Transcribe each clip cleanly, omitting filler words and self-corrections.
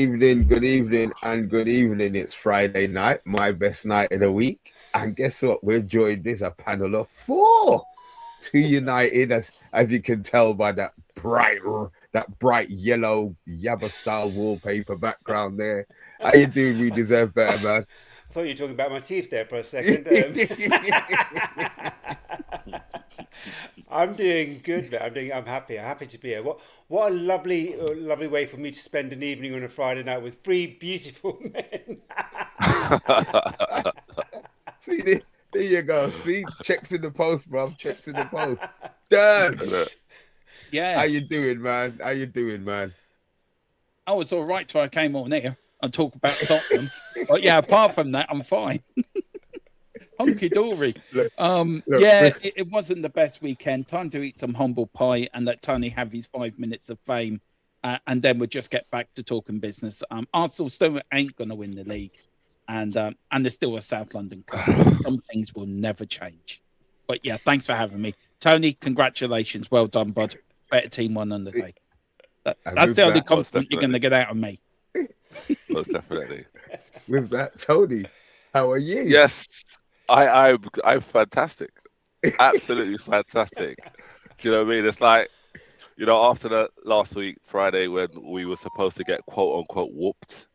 evening, and good evening. It's Friday night, my best night of the week. And guess what? We're joined. There's a panel of 4. 2 United, as you can tell by that bright yellow Yabba style wallpaper background there. How you doing? We deserve better, man. I thought you were talking about my teeth there for a second. I'm doing good, man. I'm happy. I'm happy to be here. What a lovely way for me to spend an evening on a Friday night with 3 beautiful men. See, there you go. See, checks in the post, bro. Checks in the post. Damn. Yeah. How you doing, man? I was all right till I came on here and talk about Tottenham. But yeah, apart from that, I'm fine. Hunky dory. It wasn't the best weekend. Time to eat some humble pie and let Tony have his 5 minutes of fame. And then we'll just get back to talking business. Arsenal still ain't going to win the league. And there's still a South London Cup. Some things will never change. But yeah, thanks for having me. Tony, congratulations. Well done, bud. Better team won on the day. That's the only compliment you're going to get out of me. Most definitely. With that, Tony, how are you? Yes, I'm fantastic. Absolutely fantastic. Do you know what I mean? It's like, after the last week, Friday, when we were supposed to get quote unquote whooped,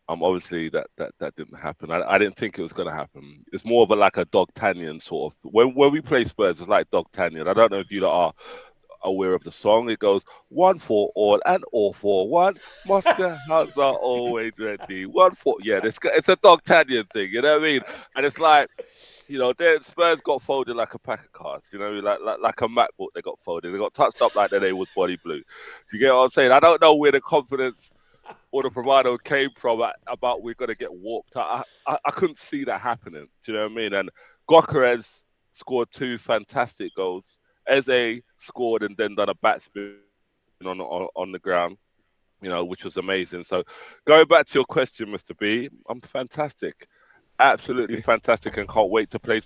obviously that didn't happen. I didn't think it was going to happen. It's more of like a Dogtanian sort of. When we play Spurs, it's like Dogtanian. I don't know if you are aware of the song. It goes 1 for all and all for one. Moscow hands are always ready. 1 for it's a Dogtanian thing. You know what I mean? And it's like, Spurs got folded like a pack of cards. Like a MacBook. They got folded. They got touched up like they was body blue. So you get what I'm saying? I don't know where the confidence or the bravado came from about we're going to get warped. I couldn't see that happening. Do you know what I mean? And Gyökeres scored 2 fantastic goals. Eze scored and then done a bat spin on the ground, which was amazing. So going back to your question, Mr. B, I'm fantastic. Absolutely fantastic, and can't wait to play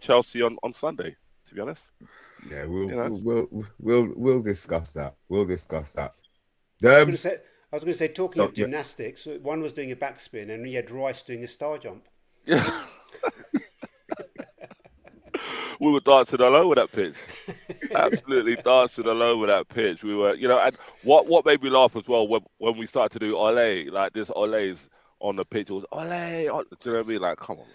Chelsea on Sunday, to be honest. Yeah, we'll discuss that. I was going to say, talking of gymnastics, one was doing a backspin and you had Rice doing a star jump. Yeah. We were dancing all over that pitch. Absolutely dancing all over that pitch. We were, and what made me laugh as well when we started to do ole, like this ole's on the pitch, it was ole. Do you know what I mean? Like, come on,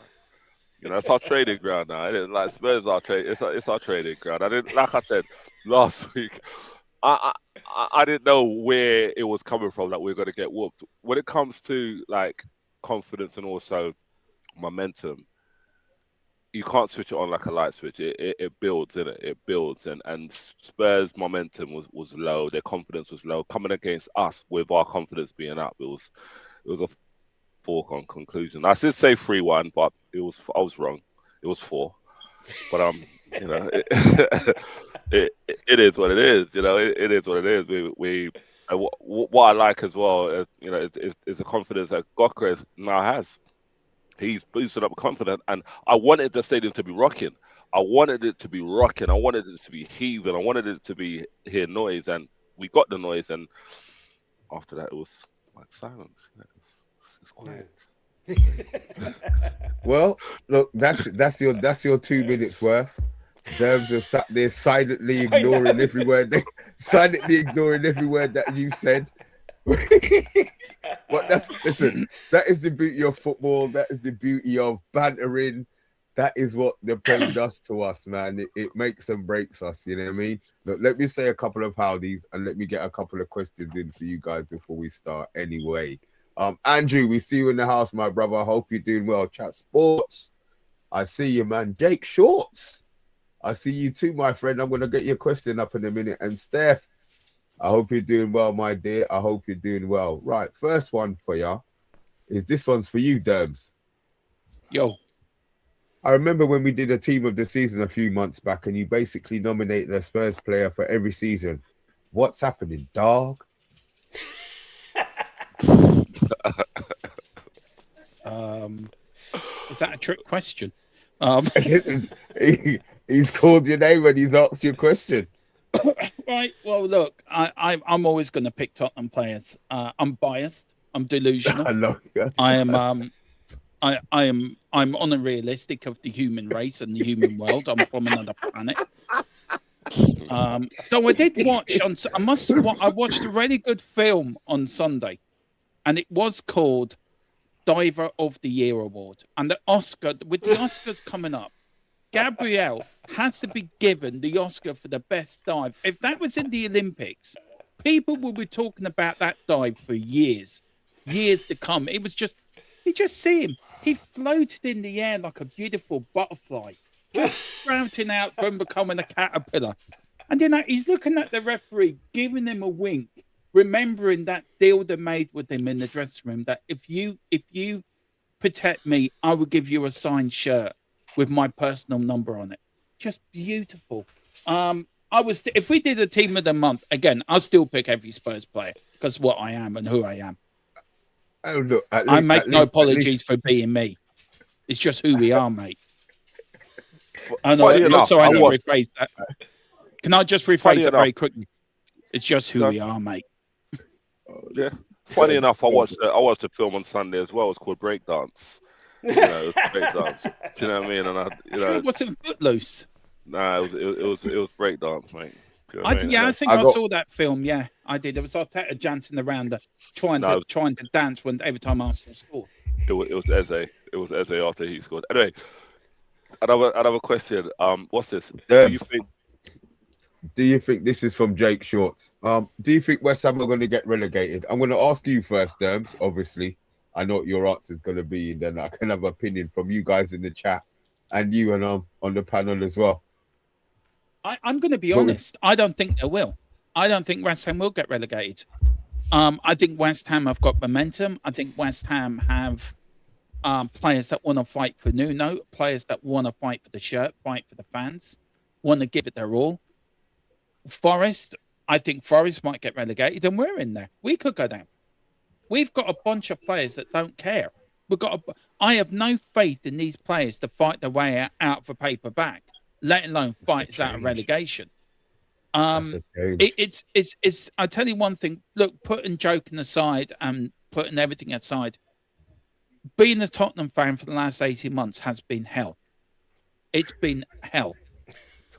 man. It's our training ground now. Like Spurs, it's our training ground. Like I said last week, I didn't know where it was coming from that we were going to get whooped. When it comes to like confidence and also momentum, you can't switch it on like a light switch. It builds, innit? It builds, and Spurs' momentum was low. Their confidence was low. Coming against us with our confidence being up, it was a foregone conclusion. I did say 3-1, but I was wrong. It was 4. But it is what it is. It is what it is. We what I like as well, is the confidence that Gyökeres now has. He's boosted up confident, and I wanted the stadium to be rocking. I wanted it to be rocking. I wanted it to be heaving. I wanted it to be hear noise, and we got the noise. And after that, it was like silence. It's quiet. Well, look, that's your 2 minutes worth. Derbs are sat there silently ignoring every word that you said. But that is the beauty of football. That is the beauty of bantering. That is what the Prem does to us, man. It makes and breaks us, you know what I mean? Look, let me say a couple of howdies and let me get a couple of questions in for you guys before we start anyway. Andrew, we see you in the house, my brother. I hope you're doing well. Chat Sports. I see you, man. Jake Shorts. I see you too, my friend. I'm going to get your question up in a minute. And Steph, I hope you're doing well, my dear. I hope you're doing well. Right, first one for you is this one's for you, Derbs. Yo. I remember when we did a team of the season a few months back and you basically nominated a Spurs player for every season. What's happening, dog? Is that a trick question? He's called your name and he's asked you a question. Right. Well, look, I'm always going to pick Tottenham players. I'm biased. I'm delusional. I know. I am I'm unrealistic of the human race and the human world. I'm from another planet. So I did watch I watched a really good film on Sunday, and it was called Diver of the Year Award. And the Oscars coming up, Gabrielle has to be given the Oscar for the best dive. If that was in the Olympics, people will be talking about that dive for years to come. It was just, you just see him. He floated in the air like a beautiful butterfly, just sprouting out from becoming a caterpillar. And he's looking at the referee, giving him a wink, remembering that deal they made with him in the dressing room, that if you protect me, I will give you a signed shirt with my personal number on it. Just beautiful. If we did a team of the month again, I'll still pick every Spurs player because what I am and who I am. Oh, look, I make no apologies for being me. It's just who we are, mate. I know. I need to rephrase that. Can I just rephrase it very quickly? It's just who we are, mate. Yeah. Funny enough, I watched the film on Sunday as well. It's called Breakdance. Breakdance. Do you know what I mean? And it wasn't Footloose. Nah, it was Breakdance, mate. You know I think I saw that film. Yeah, I did. There was Arteta dancing around, trying to dance every time Arsenal scored. It was Eze. It was Eze after he scored. Anyway, another question. What's this? Do you think this is from Jake Shorts? Do you think West Ham are going to get relegated? I'm going to ask you first, Derms. Obviously, I know what your answer is going to be, and then I can have an opinion from you guys in the chat and you and on the panel as well. I'm going to be honest. I don't think they will. I don't think West Ham will get relegated. I think West Ham have got momentum. I think West Ham have players that want to fight for Nuno, players that want to fight for the shirt, fight for the fans, want to give it their all. Forest, I think Forest might get relegated, and we're in there. We could go down. We've got a bunch of players that don't care. I have no faith in these players to fight their way out of a paper bag, let alone fight out of relegation. It's. I tell you one thing. Look, putting joking aside and putting everything aside, being a Tottenham fan for the last 18 months has been hell. It's been hell.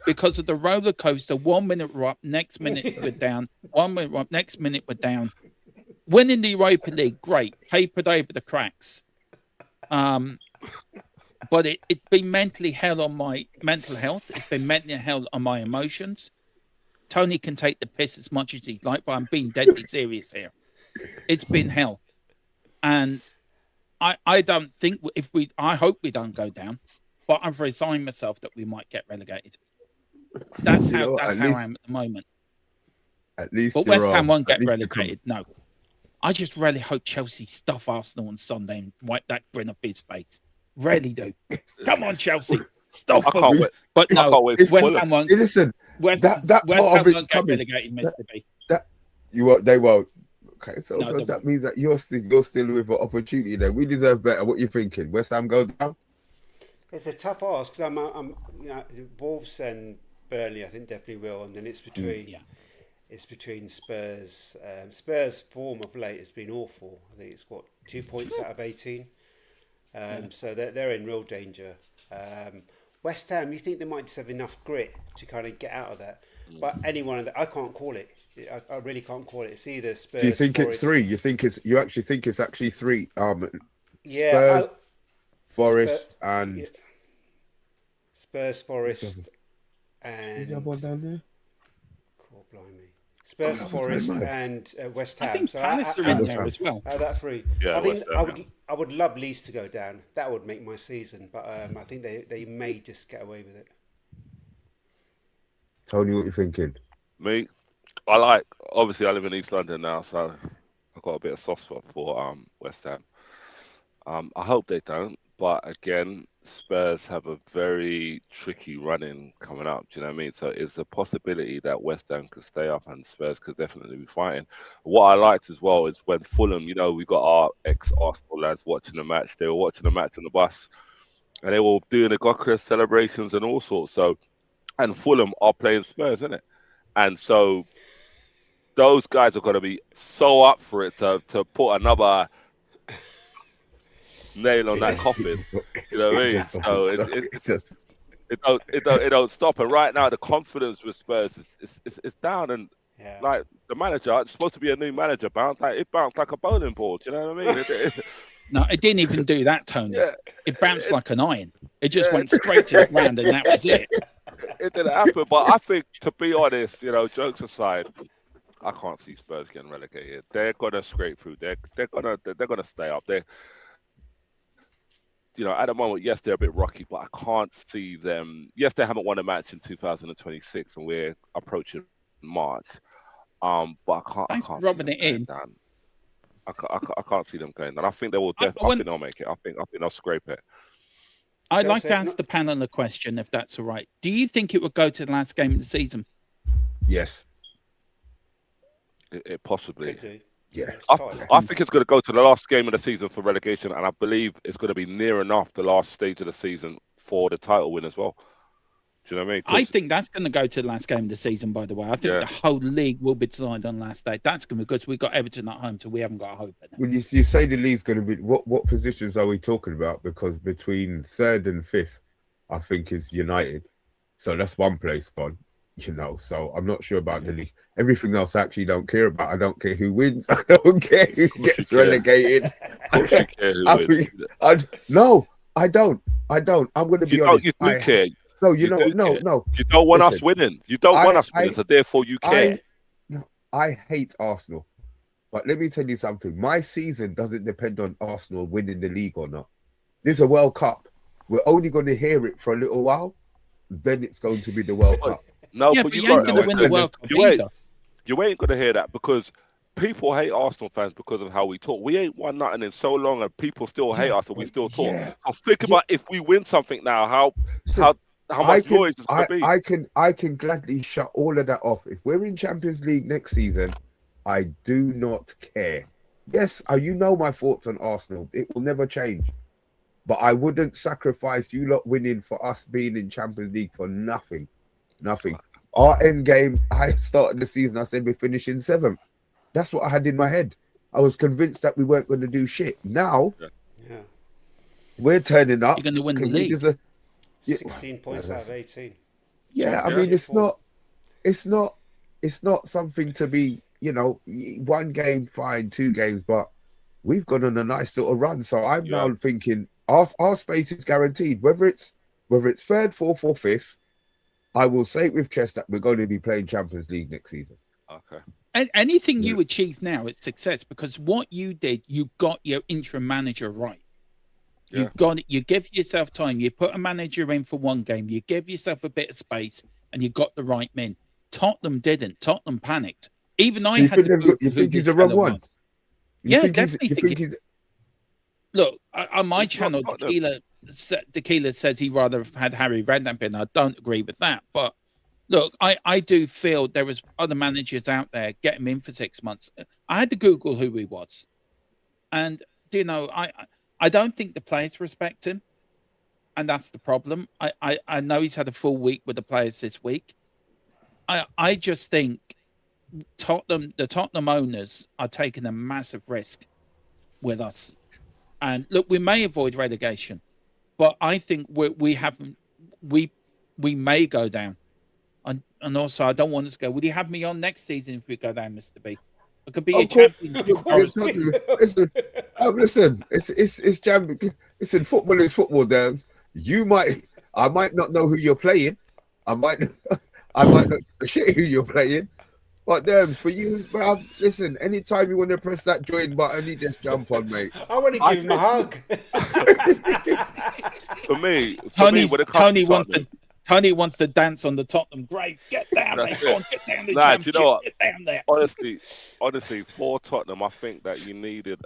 Because of the roller coaster, 1 minute we're up, next minute we're down. 1 minute we're up, next minute we're down. Winning the Europa League, great, papered over the cracks. But it's been mentally hell on my mental health. It's been mentally hell on my emotions. Tony can take the piss as much as he'd like, but I'm being deadly serious here. It's been hell, and I don't think I hope we don't go down, but I've resigned myself that we might get relegated. That's how I am at the moment. At least, but West Ham won't get relegated. No, I just really hope Chelsea stuff Arsenal on Sunday and wipe that grin off his face. Really do. Come on, Chelsea, stop them. But no, West Ham won't. Listen, West Ham won't get relegated, Mr. B. They won't. Okay, so that means that you're still with an opportunity. Then we deserve better. What you thinking? West Ham go down? It's a tough ask because I'm Wolves and Burnley, I think definitely will, and then it's between Spurs. Spurs' form of late has been awful. I think it's 2 points out of 18. So they're in real danger. West Ham, you think they might just have enough grit to kind of get out of that? But any one of that, I can't call it. I really can't call it. It's either Spurs. Do you think Forest. It's three? You actually think it's actually three? Yeah, Spurs, Forest, and Spurs, Forest. And is that one down there? Cool, blimey. Spurs, Forest, and West Ham. I think Palace are in there as well. That three. Yeah, I think I would love Leeds to go down. That would make my season. But I think they may just get away with it. Tony, what you thinking? Me, obviously I live in East London now, so I've got a bit of soft spot for West Ham. I hope they don't, but again, Spurs have a very tricky run-in coming up. Do you know what I mean? So it's a possibility that West Ham could stay up and Spurs could definitely be fighting. What I liked as well is when Fulham, we got our ex-Arsenal lads watching the match. They were watching the match on the bus, and they were doing the Gokras celebrations and all sorts. So, and Fulham are playing Spurs, isn't it? And so those guys are going to be so up for it to put another nail on that coffin. You know what I mean? So it don't stop. And right now, the confidence with Spurs is down. And like the manager, it's supposed to be a new manager, it bounced like a bowling ball. Do you know what I mean? No, it didn't even do that, Tony. It bounced like an iron. It just went straight to the ground, and that was it. It didn't happen. But I think, to be honest, jokes aside, I can't see Spurs getting relegated. They're gonna scrape through. They're gonna stay up. At the moment, yes, they're a bit rocky, but I can't see them. Yes, they haven't won a match in 2026, and we're approaching March. But I can't. Thanks I can't for rubbing it in. Down. I can't see them going down. I think they will. I think they'll make it. I think they'll scrape it. I'd like to ask the panel a question, if that's all right. Do you think it would go to the last game of the season? Yes. It possibly. Could do. Yeah. I think it's going to go to the last game of the season for relegation, and I believe it's going to be near enough the last stage of the season for the title win as well. Do you know what I mean? I think that's going to go to the last game of the season, by the way. I think the whole league will be decided on last day. That's going to be because we've got Everton at home, so we haven't got a hope. When you say the league's going to be, what positions are we talking about? Because between 3rd and 5th, I think is United. So that's one place gone, So I'm not sure about the league. Everything else I actually don't care about. I don't care who wins. I don't care who gets relegated. No, I don't. I'm going to be honest. You do care. No, no. You don't want us winning. You don't want us winning, so therefore you care. I hate Arsenal. But let me tell you something. My season doesn't depend on Arsenal winning the league or not. There's a World Cup. We're only going to hear it for a little while. Then it's going to be the World Cup. No, but you ain't going to win the World Cup either. You ain't going to hear that because people hate Arsenal fans because of how we talk. We ain't won nothing in so long, and people still hate us, and we still talk. So think about if we win something now, how much noise is going to be? I can gladly shut all of that off. If we're in Champions League next season, I do not care. Yes, you know my thoughts on Arsenal. It will never change. But I wouldn't sacrifice you lot winning for us being in Champions League for nothing. Nothing. Our end game, I started the season, I said we're finishing 7th. That's what I had in my head. I was convinced that we weren't going to do shit. Now, we're turning up. You're going to win the league. 16 points out of 18. Yeah, I mean, it's not something to be, one game, fine, 2 games, but we've gone on a nice little run. So I'm now thinking our space is guaranteed. Whether it's 3rd, 4th, or 5th, I will say it with chest that we're going to be playing Champions League next season. Okay. Anything you achieve now is success because what you did, you got your interim manager right. You got it. You give yourself time. You put a manager in for 1 game. You give yourself a bit of space, and you got the right men. Tottenham didn't. Tottenham panicked. Even I had to. You think he's the wrong one? Definitely. Look, on my channel, Tequila says he rather have had Harry Redknapp in. I don't agree with that, but look, I do feel there was other managers out there get him in for 6 months. I had to Google who he was, and I don't think the players respect him, and that's the problem. I know he's had a full week with the players this week. I just think the Tottenham owners are taking a massive risk with us. And look, we may avoid relegation, but I think we may go down. And also, I don't want us to go. Would you have me on next season if we go down, Mr. B? I could be a champion. Listen, it's jam. Listen, football is football, Dams. I might not know who you're playing. I might not shit who you're playing. But Dams, for you, bro, listen, anytime you want to press that join button, you just jump on, mate. I want to give him a hug. For me, Tony wants to dance on the Tottenham grave. Get down there. Go on, get down there. Nah, do you know what? Get down there. Honestly, for Tottenham, I think that you needed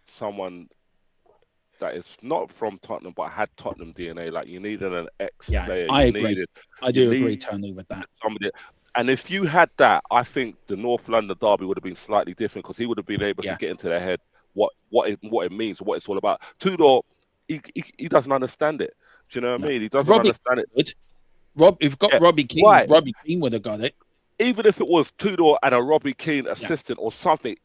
someone that is not from Tottenham but had Tottenham DNA. Like you needed an ex-player. I agree. I do agree, Tony, with that. And if you had that, I think the North London derby would have been slightly different because he would have been able to get into their head what it means, what it's all about. Tudor, he doesn't understand it. Do you know what I mean? He doesn't understand it. We've got Robbie Keane. Why? Robbie Keane would have got it. even if it was Tudor and a Robbie Keane assistant or something,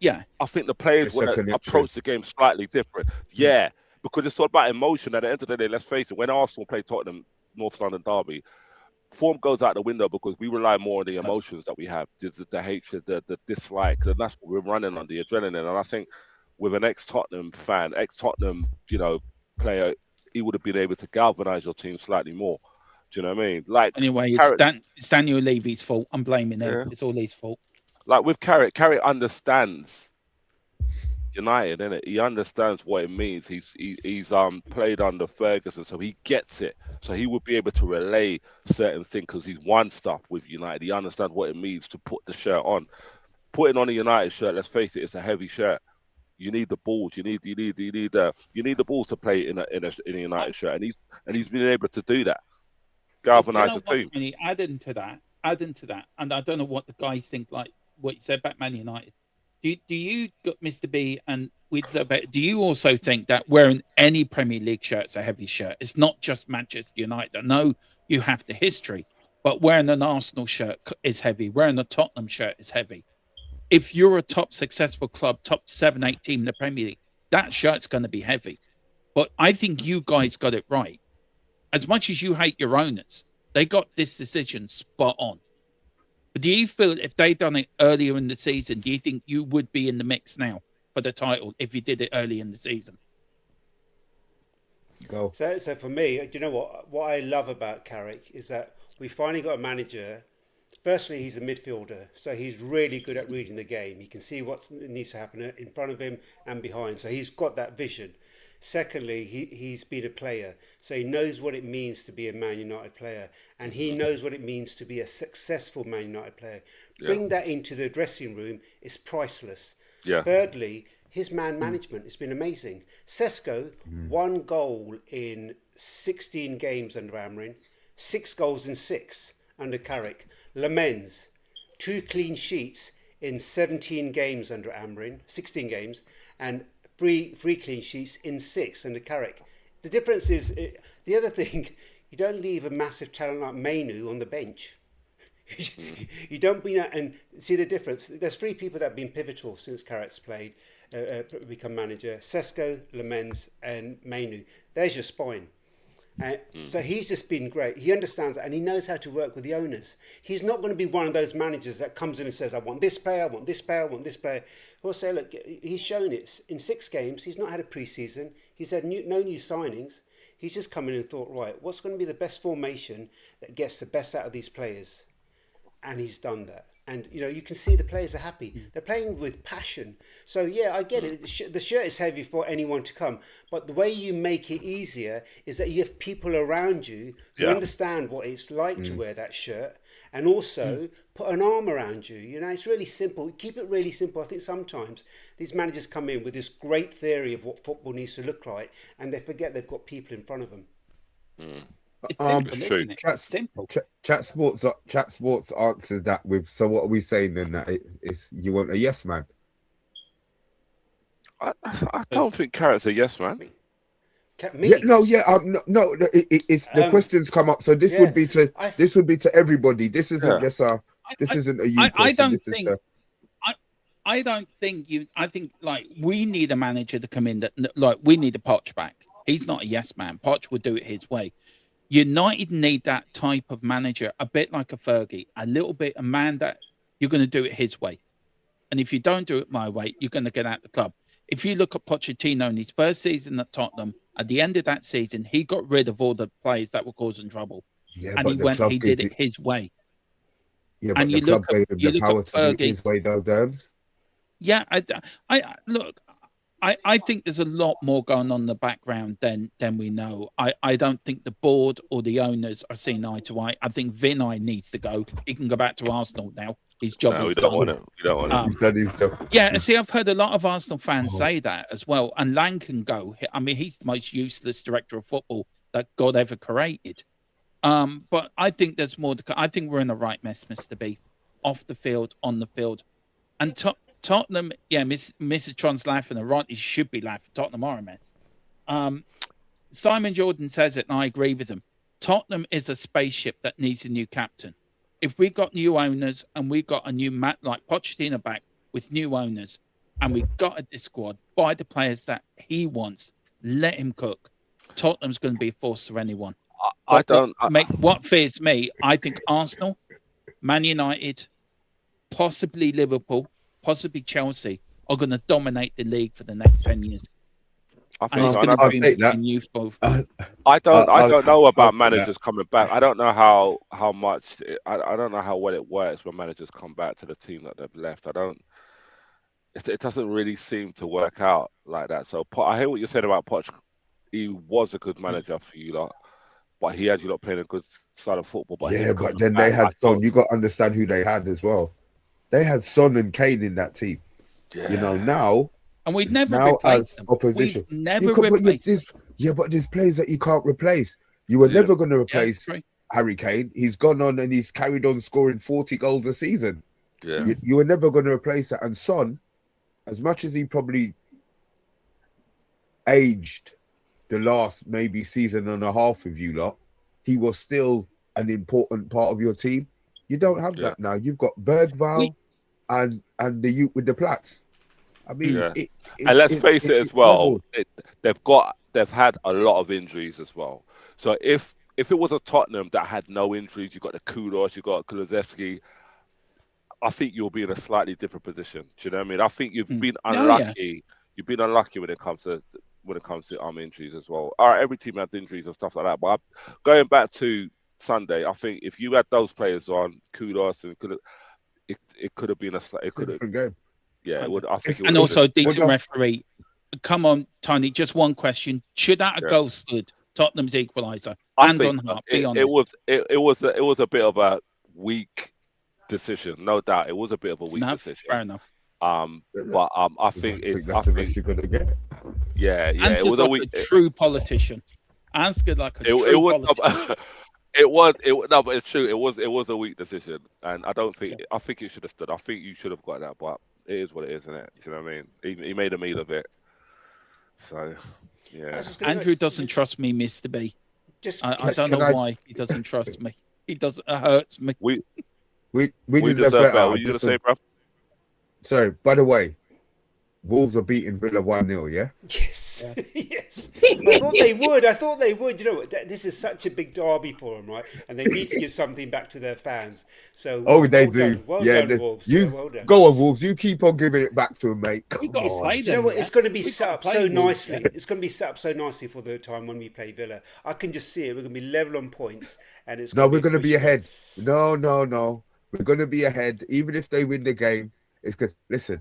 I think the players would approach the game slightly different. Yeah, because it's all about emotion. At the end of the day, let's face it, when Arsenal play Tottenham, North London derby, form goes out the window because we rely more on the emotions that we have, the hatred, the dislikes, and that's what we're running on, the adrenaline. And I think with an ex-Tottenham fan, ex-Tottenham, player, he would have been able to galvanise your team slightly more. Do you know what I mean? Like anyway, it's Daniel Levy's fault. I'm blaming him. Yeah. It's all his fault. Like with Carrick understands United, innit? He understands what it means. He's played under Ferguson, so he gets it. So he would be able to relay certain things because he's won stuff with United. He understands what it means to put the shirt on. Putting on a United shirt, let's face it, it's a heavy shirt. You need the balls. You need the balls to play in a United shirt, and he's been able to do that. Galvanise the team. Adding to that, and I don't know what the guys think. Like what you said about Man United. Do you, Mr. B, and do you also think that wearing any Premier League shirt's a heavy shirt? It's not just Manchester United. I know you have the history, but wearing an Arsenal shirt is heavy. Wearing a Tottenham shirt is heavy. If you're a top successful club, top 7-8 team in the Premier League, that shirt's going to be heavy. But I think you guys got it right. As much as you hate your owners, they got this decision spot on. But do you feel if they'd done it earlier in the season, do you think you would be in the mix now for the title if you did it early in the season? Go. So for me, do you know what I love about Carrick is that we finally got a manager. Firstly, he's a midfielder, so he's really good at reading the game. He can see what needs to happen in front of him and behind, so he's got that vision. Secondly, he's been a player, so he knows what it means to be a Man United player, and he knows what it means to be a successful Man United player. Bring that into the dressing room, it's priceless. Thirdly, his man management has been amazing. Sesko, 1 goal in 16 games under Amorim, 6 goals in 6 under Carrick. Lamens, 2 clean sheets in 17 games under Amorim, 16 games, and three clean sheets in 6 under Carrick. The difference is, the other thing, you don't leave a massive talent like Mainu on the bench. You don't and see the difference. There's 3 people that have been pivotal since Carrick's become manager: Sesko, Lamens, and Mainu. There's your spine. So he's just been great. He understands that, and he knows how to work with the owners. He's not going to be one of those managers that comes in and says, I want this player, I want this player, I want this player. He'll say, look, he's shown it. In 6 games, he's not had a pre-season. He's had no new signings. He's just come in and thought, right, what's going to be the best formation that gets the best out of these players? And he's done that. And, you can see the players are happy. They're playing with passion. So, yeah, I get it. The shirt is heavy for anyone to come. But the way you make it easier is that you have people around you who understand what it's like to wear that shirt and also put an arm around you. It's really simple. Keep it really simple. I think sometimes these managers come in with this great theory of what football needs to look like and they forget they've got people in front of them. It's simple, isn't it? Simple. Chat Sports answers that with. So what are we saying then? That it's you want a yes man? I don't think Carrick's a yes man. No. It's the questions come up. So this would be to everybody. This isn't just a. This isn't a you question. I don't think you. I think like we need a manager to come in that like we need a Poch back. He's not a yes man. Poch would do it his way. United need that type of manager, a bit like a Fergie, a man that you're going to do it his way. And if you don't do it my way, you're going to get out the club. If you look at Pochettino in his first season at Tottenham, at the end of that season, he got rid of all the players that were causing trouble. And he did it his way. Yeah, but and you look at Fergie, his way, though, Derms. Yeah, I think there's a lot more going on in the background than we know. I don't think the board or the owners are seeing eye to eye. I think Vinay needs to go. He can go back to Arsenal now. His job is done. We don't want him. He's done his job. Yeah, see, I've heard a lot of Arsenal fans say that as well. And Lang can go. I mean, he's the most useless director of football that God ever created. But I think there's more to come. I think we're in the right mess, Mr. B. Off the field, on the field. And Tottenham, Mrs. Tron's laughing, and rightly should be laughing. Tottenham are a mess. Simon Jordan says it, and I agree with him. Tottenham is a spaceship that needs a new captain. if we got new owners and we got a new like Pochettino back with new owners, and we got a this squad, buy the players that he wants, let him cook. Tottenham's going to be a force to anyone. What fears me, I think Arsenal, Man United, possibly Liverpool, possibly Chelsea are going to dominate the league for the next 10 years. And it's going to be between you both. I don't know about managers coming back. I don't know how much. I don't know how well it works when managers come back to the team that they've left. It doesn't really seem to work out like that. So I hear what you're saying about Poch. He was a good manager for you lot, but he had you lot playing a good side of football. But but then they had Son. You got to understand who they had as well. They had Son and Kane in that team. Yeah. You know, now. And we'd never replace them. Opposition. We'd never replace them. But there's players that you can't replace. You were never going to replace Harry Kane. He's gone on and he's carried on scoring 40 goals a season. Yeah. You were never going to replace that. And Son, as much as he probably aged the last maybe season and a half with you lot, he was still an important part of your team. You don't have that now. You've got Bergvall and the youth with the Platts. I mean, and let's face it as well. They've had a lot of injuries as well. So if it was a Tottenham that had no injuries, you got the Kudos, you got Kulusevski, I think you'll be in a slightly different position. Do you know what I mean? I think you've been unlucky. You've been unlucky when it comes to injuries as well. All right, every team has injuries and stuff like that. But going back to Sunday, I think if you had those players on Kudos and it could have been a different game. Yeah, it would. I think. And also a decent referee. Come on, Tony. Just one question: should that have goal stood Tottenham's equaliser? Hand on heart. Be honest. It was a bit of a weak decision, no doubt. It was a bit of a weak decision. Fair enough. But I think that's the best you're gonna get. Yeah. It was like a true politician. Answered like a true politician. No, but it's true. It was a weak decision, and I don't think. I think it should have stood. I think you should have got that, but it is what it is, isn't it? You know what I mean? He made a meal of it. So, yeah. Andrew doesn't trust me, Mr. B. I don't know why he doesn't trust me. He doesn't. It hurts me. We deserve better. What you gonna say, bro? Sorry. By the way, Wolves are beating Villa 1-0, yeah? Yes. Yes. I thought they would. You know what? This is such a big derby for them, right? And they need to give something back to their fans. So they do. Well done, Wolves. Well done. Go on, Wolves. You keep on giving it back to them, mate. We got to play them. You know what? It's going to be set up so nicely. It's going to be set up so nicely for the time when we play Villa. I can just see it. We're going to be level on points, and it's. No, we're going to be ahead. No. We're going to be ahead, even if they win the game. It's good. Listen.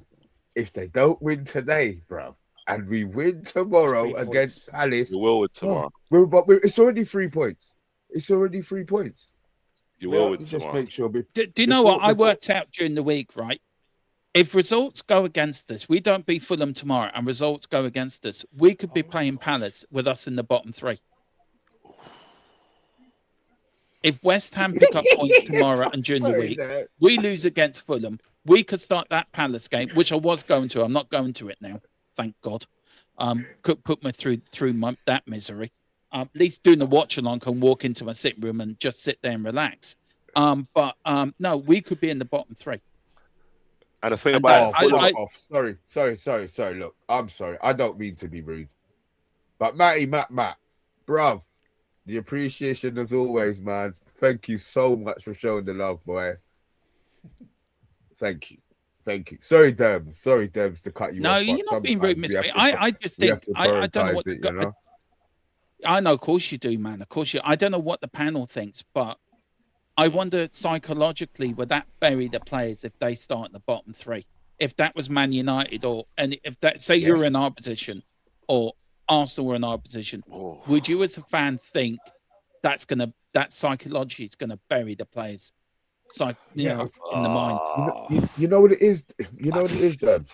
If they don't win today, bro, and we win tomorrow against Palace, you will win tomorrow. It's already 3 points. It's already 3 points. You will win just tomorrow. Make sure. Do you know what I worked out during the week? Right, if results go against us, we don't beat Fulham tomorrow, and results go against us, we could be playing Palace with us in the bottom 3. If West Ham pick up points tomorrow and during the week, we lose against Fulham. We could start that Palace game, which I was going to. I'm not going to it now, thank God. Could put me through that misery. At least doing the watch along, can walk into my sitting room and just sit there and relax. But no, we could be in the bottom 3. And the thing about sorry. Look, I'm sorry. I don't mean to be rude, but Matt, bruv, the appreciation as always, man. Thank you so much for showing the love, boy. Thank you. Sorry, Derbs, to cut you off. No, you're not being rude, Miss B. I just think I don't know what I know, of course you do, man. Of course you. I don't know what the panel thinks, but I wonder psychologically would that bury the players if they start in the bottom 3? If that was Man United, and if that you're in our position, or Arsenal were in our position, would you as a fan think that psychology is gonna bury the players? In the mind. You know what it is? You know what it is, Dad?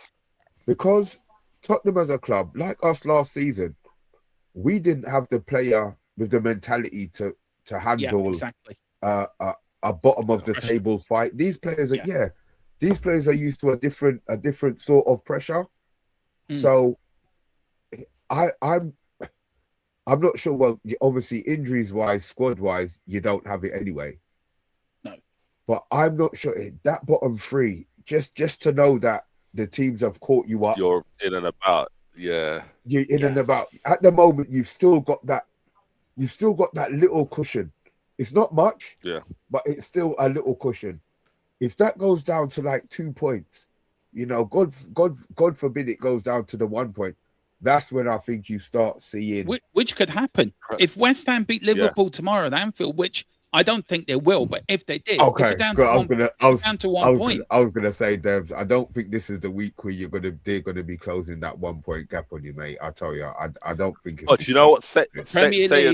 Because Tottenham as a club, like us last season, we didn't have the player with the mentality to handle a bottom of the table fight. These players are used to a different sort of pressure. So I'm not sure. Well, obviously, injuries wise, squad wise, you don't have it anyway. but I'm not sure that bottom three. Just to know that the teams have caught you up. You're in and about. Yeah. You're in and about. At the moment, you've still got that. You've still got that little cushion. It's not much. Yeah. But it's still a little cushion. If that goes down to like 2 points, God forbid it goes down to the 1 point. That's when I think you start seeing which could happen if West Ham beat Liverpool tomorrow at Anfield, which I don't think they will, but if they did, okay. Down I was to gonna say, Debs, I don't think this is the week where they're gonna be closing that 1 point gap on you, mate. I tell you, I don't think it's. But you know what? Saying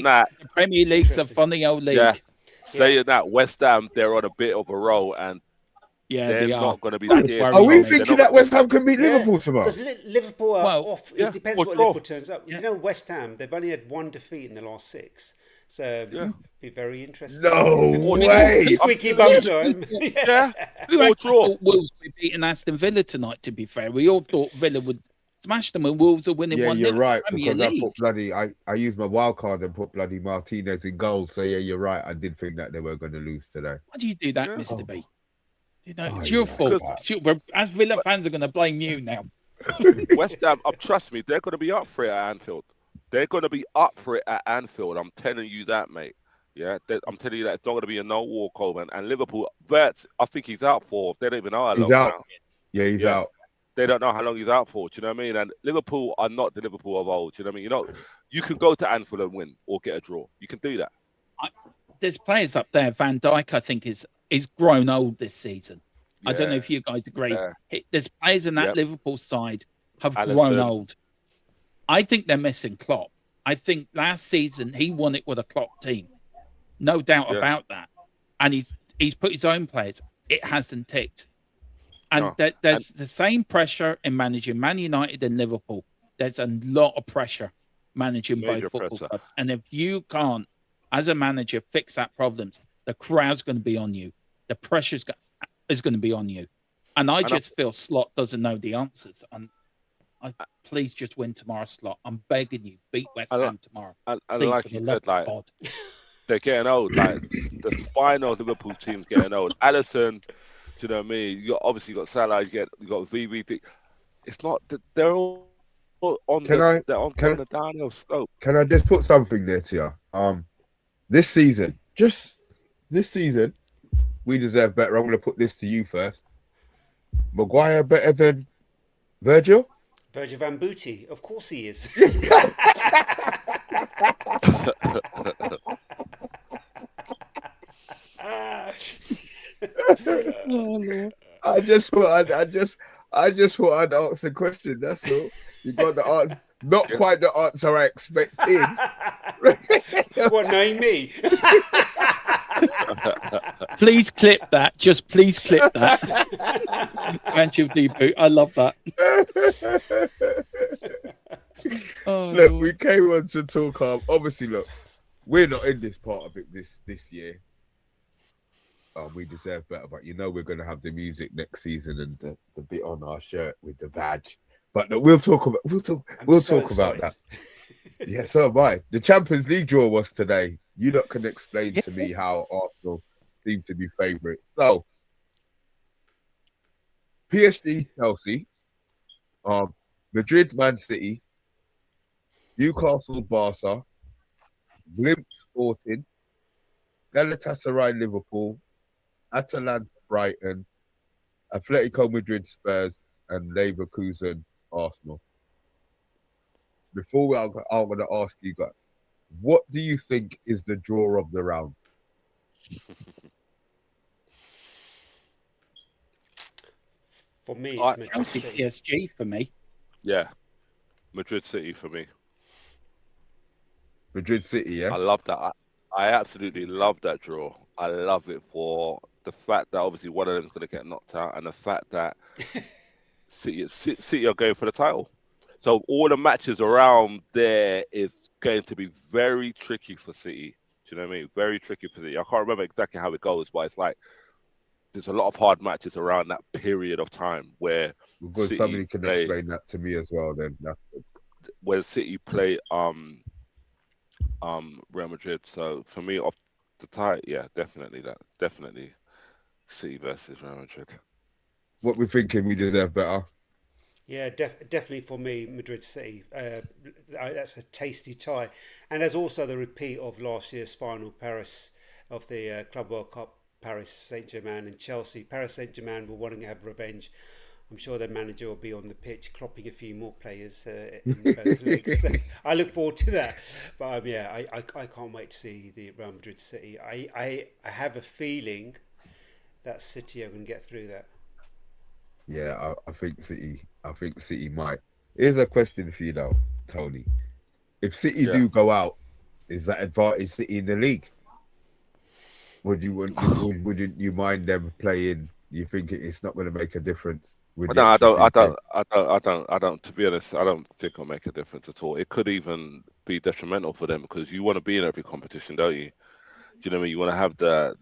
that, the Premier League's a funny old league. Yeah. Saying that, West Ham, they're on a bit of a roll, and they're not going to be scared. Are we thinking that West Ham can beat Liverpool tomorrow? Because Liverpool are off. It depends what Liverpool turns up. You know, West Ham, they've only had 1 defeat in the last 6. So be very interesting. No way. Squeaky bum time. We thought Wolves would be beating Aston Villa tonight, to be fair. We all thought Villa would smash them and Wolves are winning 1-0. Yeah, you're right. Because I put I used my wild card and put bloody Martinez in goal. So yeah, you're right. I did think that they were going to lose today. Why do you do that, Mr. B? It's your fault. As Villa fans are going to blame you now. West Ham, trust me, they're going to be up for it at Anfield. They're going to be up for it at Anfield. I'm telling you that, mate. Yeah, I'm telling you that it's not going to be a no walkover. And Liverpool, Verts, I think he's out for. They don't even know how long. He's out. Now. Yeah, he's out. They don't know how long he's out for. Do you know what I mean? And Liverpool are not the Liverpool of old. Do you know what I mean? You can go to Anfield and win or get a draw. You can do that. There's players up there. Van Dijk, I think, is grown old this season. I don't know if you guys agree. Yeah. There's players in that Liverpool side have grown old. I think they're missing Klopp. I think last season he won it with a Klopp team. No doubt about that. And he's put his own players. It hasn't ticked. And there's the same pressure in managing Man United and Liverpool. There's a lot of pressure managing both football clubs. And if you can't, as a manager, fix that problems, the crowd's going to be on you. The pressure is going to be on you. And I just feel Slot doesn't know the answers. And please just win tomorrow, Slot. I'm begging you, beat West Ham tomorrow. And like you said, they're getting old. Like the final Liverpool team's getting old. Alisson, do you know what I mean? You got Salah, you got VVD. It's not that they're all on the downhill slope. Can I just put something there to you? This season, we deserve better. I'm going to put this to you first. Maguire better than Virgil? Virgil van Booty, of course he is. Oh, Lord. I just want to answer the question. That's all. You got the answer. Not quite the answer I expected. What, name me? Please clip that. Just please clip that. Anfield debut. I love that. Look, we came on to talk. Obviously, look, we're not in this part of it this year. We deserve better, but we're going to have the music next season and the bit on our shirt with the badge. But look, we'll talk about that. Yeah, so am I. The Champions League draw was today. You lot can explain to me how Arsenal seem to be favourite. So, PSG, Chelsea, Madrid, Man City, Newcastle, Barca, Glimt, Sporting, Galatasaray, Liverpool, Atalanta, Brighton, Atletico Madrid, Spurs, and Leverkusen, Arsenal. Before I'm going to ask you guys, what do you think is the draw of the round? For me, it's Madrid City. PSG for me. Yeah, Madrid City for me. Madrid City, yeah? I love that. I absolutely love that draw. I love it for the fact that obviously one of them is going to get knocked out and the fact that City are going for the title. So all the matches around there is going to be very tricky for City. Do you know what I mean? Very tricky for City. I can't remember exactly how it goes, but it's like there's a lot of hard matches around that period of time where somebody can explain that to me as well. Then where City play Real Madrid. So for me, off the tie, definitely City versus Real Madrid. What we're thinking, we deserve better. Yeah, definitely for me, Madrid City. That's a tasty tie, and there's also the repeat of last year's final, Paris, of the Club World Cup. Paris Saint-Germain and Chelsea. Paris Saint-Germain will want to have revenge. I'm sure their manager will be on the pitch clopping a few more players in both leagues. So I look forward to that. But yeah, I can't wait to see the Real Madrid City. I have a feeling that City are going to get through that. Yeah, I think City. I think City might. Here's a question for you though, Tony. If City Yeah. do go out, is that advantage City in the league? Wouldn't you mind them playing? You think it's not going to make a difference with the No, extra two points? I don't. To be honest, I don't think it'll make a difference at all. It could even be detrimental for them because you want to be in every competition, don't you? Do you know what I mean? You want to have the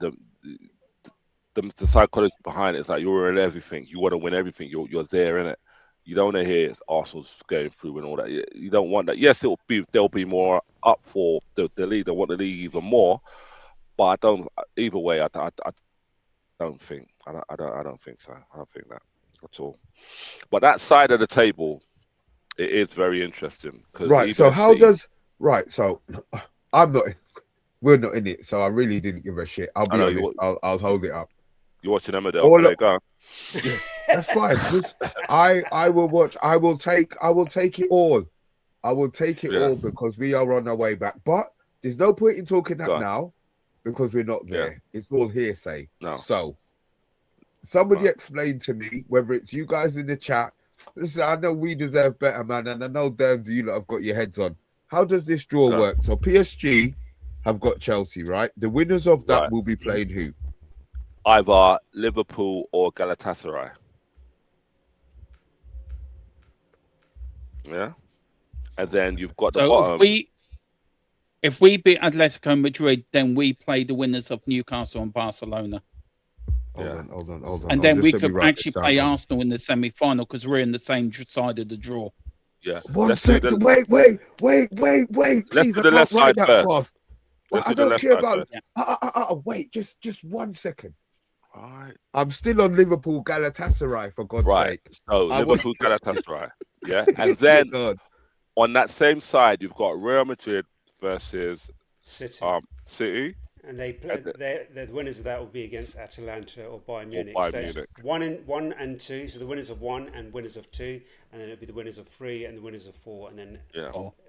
psychology behind it. It's like you're in everything. You want to win everything. You're there in it. You don't want to hear Arsenal's going through and all that. You don't want that. Yes, there'll be more up for the league. They want the league even more, but I don't. Either way, I don't think. I don't think so. I don't think that at all. But that side of the table, it is very interesting because Right. even So if how City, does right? So I'm not. We're not in it. So I really didn't give a shit. I'll I be know honest. I'll hold it up. you're watching Emmerdale, All play go. Yeah, that's fine. I will watch. I will take it all. I will take it Yeah, all because we are on our way back. But there's no point in talking go that on. now because we're not Yeah, there. It's all hearsay. no, So somebody right. explain to me whether it's you guys in the chat. Listen, I know we deserve better, man, and I know damn you lot have got your heads on. How does this draw Go on. work? So PSG have got Chelsea, right? The winners of that Right. will be playing who? Either Liverpool or Galatasaray. Yeah, and then you've got the So bottom. if we beat Atletico Madrid, then we play the winners of Newcastle and Barcelona. Yeah. Hold on. And then Just we let me could write this actually down. play Hold on. Arsenal in the semi-final because we're in the same side of the draw. Yeah. One Let's do second. the Wait. let's Please, do I the can't left write side that first. fast. Let's I do the don't left care side about. first. Wait, just 1 second. All right. I'm still on Liverpool Galatasaray for God's Right. sake. So I Liverpool, Galatasaray. Yeah, and Yeah, then God. on that same side, you've got Real Madrid versus City. City And they play. The winners of that will be against Atalanta or Bayern or Munich. Bayern So it's Munich. one and two. So the winners of one and winners of two, and then it'll be the winners of three and the winners of four, and then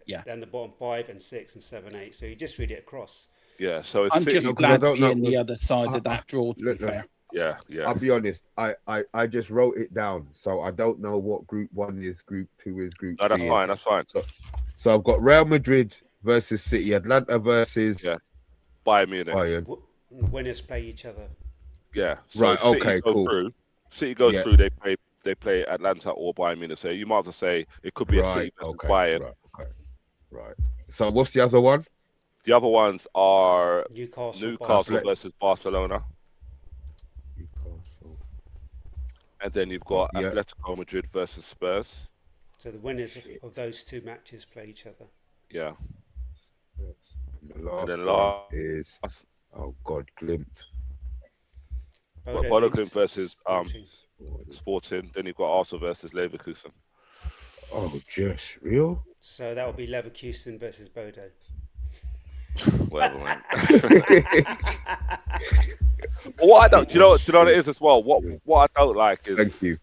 Yeah. then the bottom 5 and 6 and 7, 8. So you just read it across. Yeah. So it's I'm City. just No, 'cause I glad to don't be know. in the other side of that draw, to be Look, fair. Yeah. I'll be honest. I just wrote it down, so I don't know what group 1 is, group 2 is, group No, that's 3 fine. is. That's fine. So I've got Real Madrid versus City, Atlanta versus Yeah. Bayern Munich. Bayern. Winners play each other. Yeah. So Right. City Okay. goes Cool. through. City goes Yeah. through. They play Atlanta or Bayern Munich. So you might as well say it could be a City Right. versus Okay. Bayern. Right. So what's the other one? The other ones are Newcastle Newcastle Barcelona. versus Barcelona, Newcastle. and then you've got Yeah. Atletico Madrid versus Spurs. So the winners of those two matches play each other. Yeah. And the And last then one is Glimt. Bodo Glimt versus Sporting. Sporting. Then you've got Arsenal versus Leverkusen. Oh, just real? So that will be Leverkusen versus Bodo. Whatever, man. What I don't, do you know what it is as well? What I don't like is Thank you.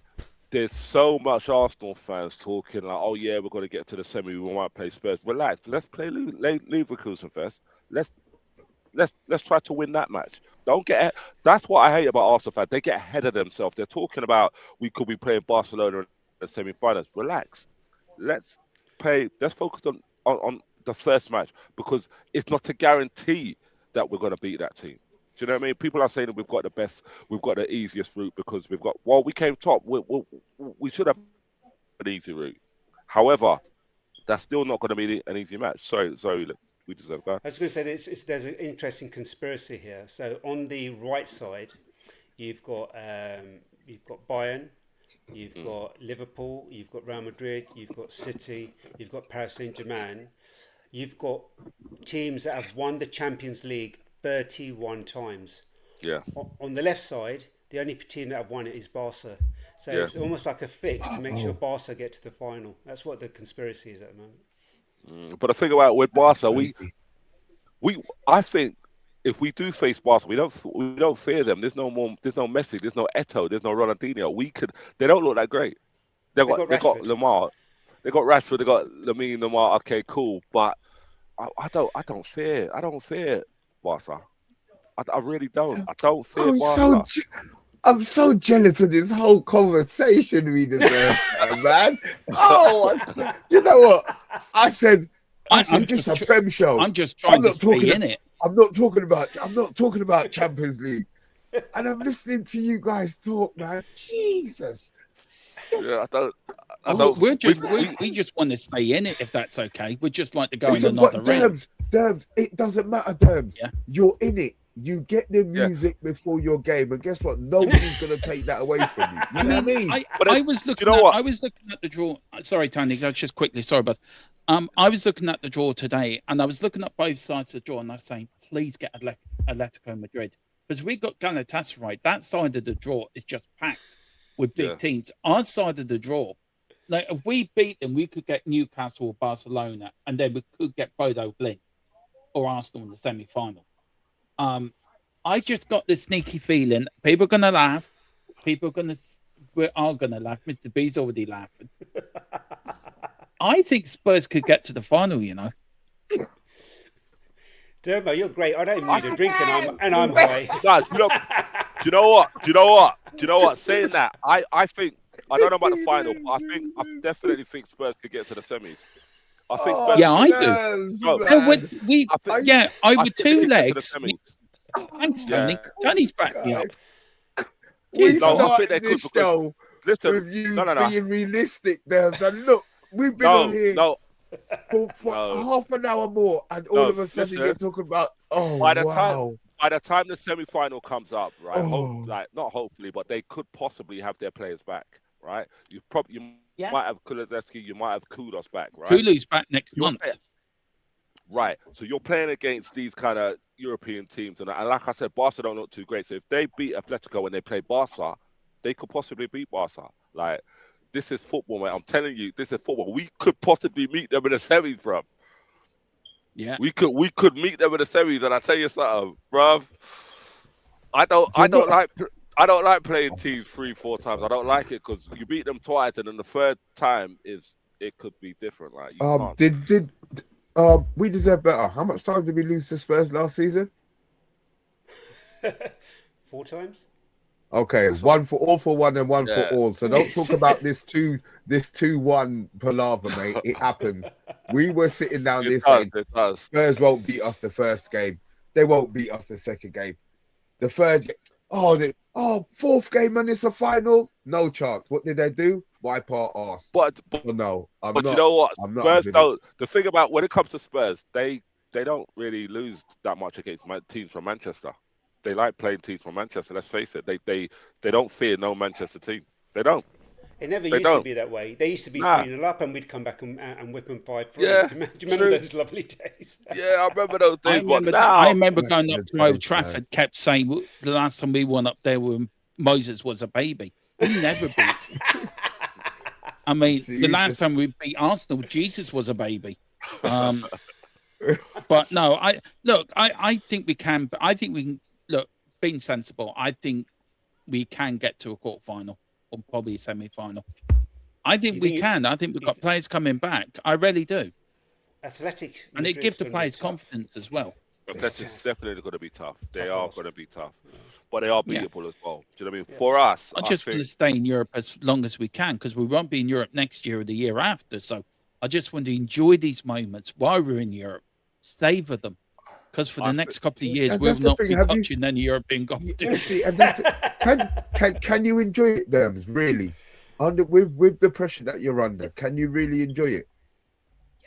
there's so much Arsenal fans talking like, oh yeah, we're going to get to the semi, we might play Spurs. Relax, let's play Leverkusen first. Let's try to win that match. Don't get. That's what I hate about Arsenal fans. They get ahead of themselves. They're talking about we could be playing Barcelona in the semi-finals. Relax. Let's play. Let's focus on the first match because it's not a guarantee that we're going to beat that team. Do you know what I mean? People are saying that we've got the best, we've got the easiest route because we came top. We should have an easy route. However, that's still not going to be an easy match. Sorry, we deserve that. I was going to say there's an interesting conspiracy here. So on the right side, you've got Bayern, you've got Liverpool, you've got Real Madrid, you've got City, you've got Paris Saint-Germain. You've got teams that have won the Champions League 31 times. Yeah. On the left side, the only team that have won it is Barca. So it's almost like a fix to make sure Barca get to the final. That's what the conspiracy is at the moment. But the thing about with Barca, I think if we do face Barca, we don't fear them. There's no Messi, there's no Eto'o, there's no Ronaldinho. They don't look that great. They got Lamar, they got Rashford, they got Lamine Lamar. Okay, cool, but I don't fear Barca. I really don't. I don't fear Barca. I'm so jealous of this whole conversation we deserve, man. Oh, you know what? I said this is a Prem show. I'm just trying to stay in it. I'm not talking about Champions League. And I'm listening to you guys talk, man. Jesus. Yeah, I don't. We just want to stay in it, if that's okay. We'd just like to go in another round. Derms, it doesn't matter, Derms. Yeah. You're in it. You get the music before your game, and guess what? Nobody's gonna take that away from you. You know what I mean? I was looking at the draw. Sorry, Tony, just quickly. Sorry, but I was looking at the draw today, and I was looking at both sides of the draw, and I was saying, please get Atletico Madrid, because we got Galatasaray. That side of the draw is just packed with big teams. Our side of the draw, like if we beat them, we could get Newcastle or Barcelona, and then we could get Bodo Glimt or Arsenal in the semi-final. I just got this sneaky feeling people are gonna laugh. We are gonna laugh. Mr. B's already laughing. I think Spurs could get to the final. You know. Dermo, you're great. I don't even need a drink, and I'm high. Guys, do you know what? Saying that, I think I don't know about the final, but I definitely think Spurs could get to the semis. I think Spurs. Yeah, I do. Over two legs. Thanks, Tony. Tony's backed me up. We started this show with you being realistic, Derms. And look, we've been on here for half an hour more, and all of a sudden you're talking about by the time the semi-final comes up, right? Not hopefully, but they could possibly have their players back, right? You might have Kulusevski, you might have Kudos back, right? Kulu's back next month. Right. So you're playing against these kind of European teams, and like I said, Barca don't look too great. So if they beat Atletico when they play Barca, they could possibly beat Barca. Like, this is football, man. I'm telling you, this is football. We could possibly meet them in the semis, bruv. Yeah. We could meet them in the semis, and I tell you something, bruv. I don't like playing teams 3-4 times. I don't like it because you beat them twice, and then the third time it could be different. Like, we deserve better. How much time did we lose to Spurs last season? 4 times. Okay, one for one and one for all. So don't talk about this 2-1 palaver, mate. It happened. We were sitting down saying Spurs won't beat us the first game. They won't beat us the second game. The third, fourth game and it's a final. No chance. What did they do? Wipe our arse. But no, you know what? Spurs don't. The thing about when it comes to Spurs, they don't really lose that much against teams from Manchester. They like playing teams from Manchester. Let's face it. They don't fear no Manchester team. They don't. It never used to be that way. They used to be 3-0 up, and we'd come back and whip them 5-3. Yeah, do you remember those lovely days? Yeah, I remember those days. I remember going up to Old Trafford, kept saying the last time we went up there when Moses was a baby. We never beat. I mean, the last time we beat Arsenal, Jesus was a baby. But no, I think we can. I think we can. Look, being sensible, I think we can get to a quarter-final or probably a semi-final. I think we can. I think we've got players coming back. I really do. Athletic. And it gives the players confidence as well. Atletic's definitely going to be tough. They are going to be tough. But they are beatable as well. Do you know what I mean? Yeah. For us, I just want to stay in Europe as long as we can because we won't be in Europe next year or the year after. So I just want to enjoy these moments while we're in Europe, savor them. Because for the next couple of years, we'll not be touching any European competition. Can you enjoy it, Derms? Really? With the pressure that you're under, can you really enjoy it?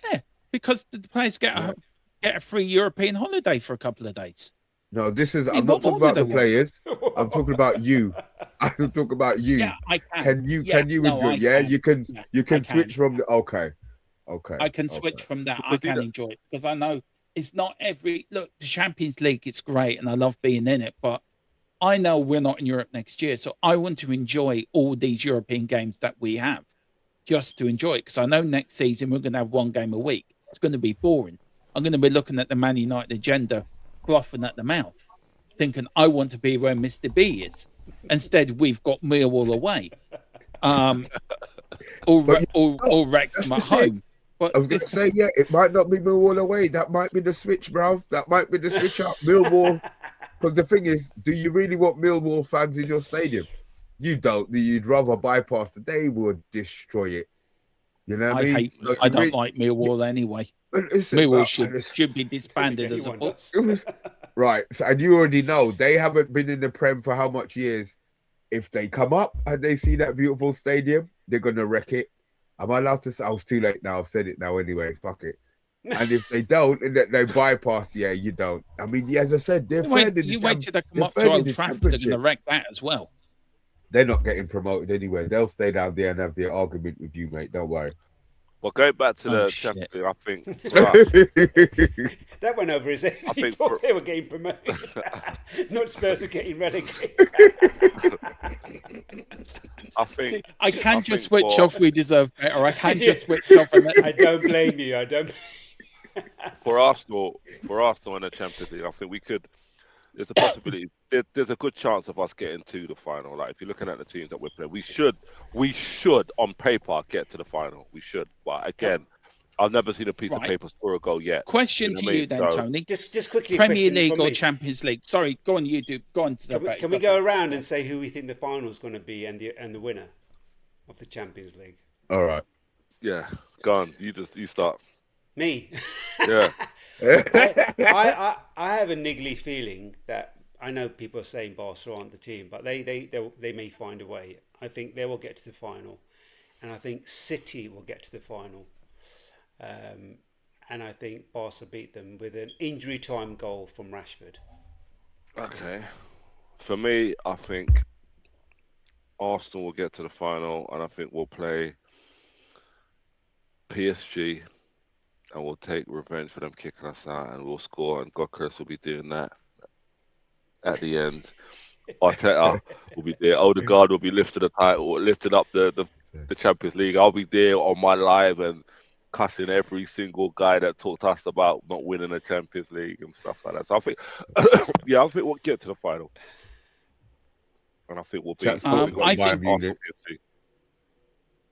Yeah, because the players get a free European holiday for a couple of days. No, I'm not talking about the players. I'm talking about you. I'm talking about you. Yeah, I can. Can you enjoy it? Yeah, you can switch from the okay. I can switch from that. I can enjoy it because I know it's not the Champions League, it's great and I love being in it, but I know we're not in Europe next year, so I want to enjoy all these European games that we have, just to enjoy it. Because I know next season we're going to have one game a week. It's going to be boring. I'm going to be looking at the Man United agenda, fluffing at the mouth, thinking I want to be where Mr. B is. Instead, we've got Millwall away, or Wrexham at home. But I was going to say, yeah, it might not be Millwall away. That might be the switch, bro. That might be the switch up. Millwall. Because the thing is, do you really want Millwall fans in your stadium? You don't. You'd rather bypass. They would destroy it. You know what I mean? I don't like Millwall anyway. Millwall should be disbanded as a Right. So, and you already know they haven't been in the Prem for how much years. If they come up and they see that beautiful stadium, they're going to wreck it. Am I allowed to say? I was too late now. I've said it now anyway. Fuck it. And if they don't, and they bypass, yeah, you don't. I mean, as I said, they're third in the You wait till they come up to Old Trafford, they're going to wreck that as well. They're not getting promoted anyway. They'll stay down there and have their argument with you, mate. Don't worry. Well, going back to the Champions League, I think that went over his head. He thought they were getting promoted, not Spurs are getting relegated. I can just switch off. We deserve better. I can just switch off. I don't blame you. I don't. For Arsenal in the Champions League, I think we could. There's a possibility. There's a good chance of us getting to the final. Like if you're looking at the teams that we're playing, we should on paper get to the final. We should, but again, I've never seen a piece of paper score a goal yet. Question to you then, Tony. Just quickly, Premier League or Champions League? Sorry, go on. You do. Go on. Can we go around and say who we think the final is going to be and the winner of the Champions League? All right. Yeah, go on. You start. Me. Yeah. I have a niggly feeling that I know people are saying Barca aren't the team, but they may find a way. I think they will get to the final, and I think City will get to the final, and I think Barca beat them with an injury time goal from Rashford. Okay, for me, I think Arsenal will get to the final, and I think we'll play PSG. And we'll take revenge for them kicking us out, and we'll score. And Gokras will be doing that at the end. Arteta will be there. Odegaard will be lifting the title, lifting up the Champions League. I'll be there on my live and cussing every single guy that talked to us about not winning the Champions League and stuff like that. So I think, I think we'll get to the final, and I think we'll be. I think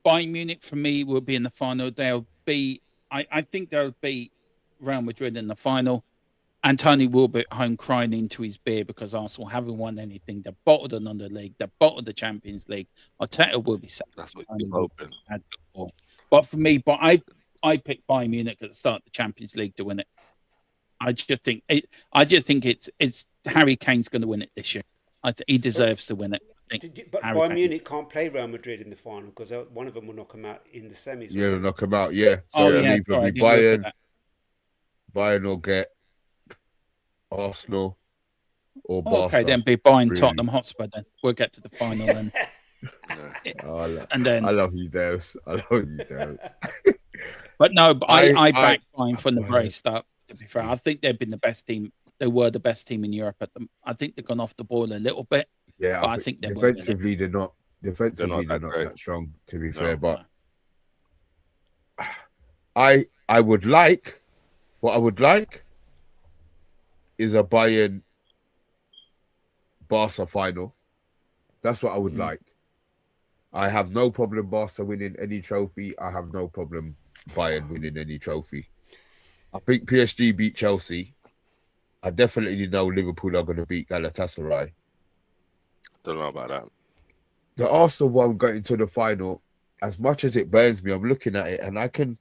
Bayern Munich for me will be in the final. They'll be. I think they'll beat Real Madrid in the final. And Tony will be at home crying into his beer because Arsenal haven't won anything. They're bottled another league. They're bottled the Champions League. Arteta will be sad. That's what you're hoping. But for me, I picked Bayern Munich at the start of the Champions League to win it. I just think it's Harry Kane's going to win it this year. He deserves to win it. But Bayern Munich can't play Real Madrid in the final because one of them will knock them out in the semis. Yeah, they'll knock them out. Yeah. So it'll either be Bayern will get Arsenal or Barca. Okay, then be Bayern Tottenham Hotspur. Then we'll get to the final. Then. I love you, Dales. But no, I back Bayern from the very start. To be fair, I think they've been the best team. They were the best team in Europe at them. I think they've gone off the ball a little bit. Yeah, I think defensively they're not that strong, to be fair. But I would like is a Bayern Barca final. That's what I would like. I have no problem Barca winning any trophy. I have no problem Bayern winning any trophy. I think PSG beat Chelsea. I definitely know Liverpool are going to beat Galatasaray. Don't know about that. The Arsenal one going to the final, as much as it burns me, I'm looking at it and I can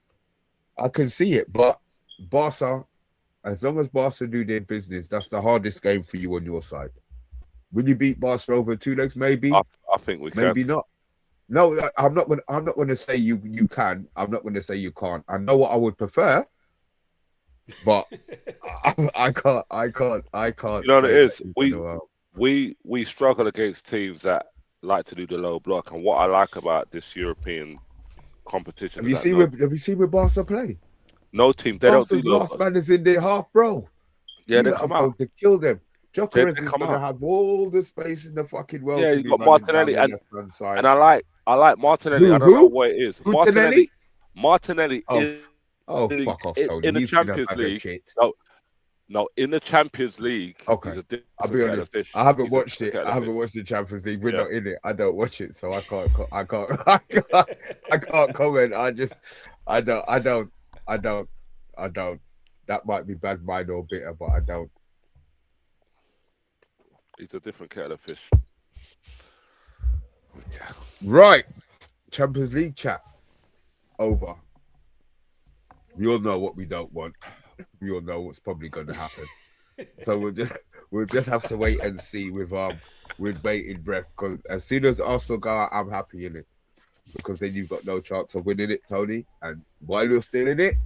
see it. But Barca, as long as Barca do their business, that's the hardest game for you on your side. Will you beat Barca over 2 legs? Maybe. I think we can. Maybe not. No, I'm not going to say you can. I'm not going to say you can't. I know what I would prefer, but I can't. You know what it is? We struggle against teams that like to do the low block, and what I like about this European competition. Have you seen where Barca play? No team. They Barca's don't do last man is in their half, bro. Yeah, they come out to kill them. Gyökeres is going to have all the space in the fucking world. Yeah, to you be got running Martinelli down the left-hand side. and I like Martinelli. Who? I don't know what it is. Martinelli Oh, is fuck off, Tony. in the He's been a Champions bag of League. shit. No, in the Champions League, Okay. he's a different I'll be honest. fish. I haven't watched it. I haven't watched the Champions League. We're not in it. I don't watch it, so I can't comment. I don't. That might be bad mind or bitter, but I don't. He's a different kettle of fish. Yeah. Right. Champions League chat. Over. We all know what we don't want. We all know what's probably going to happen. So we'll just have to wait and see with bated breath. Because as soon as Arsenal go out, I'm happy in it. Because then you've got no chance of winning it, Tony. And while you're still in it,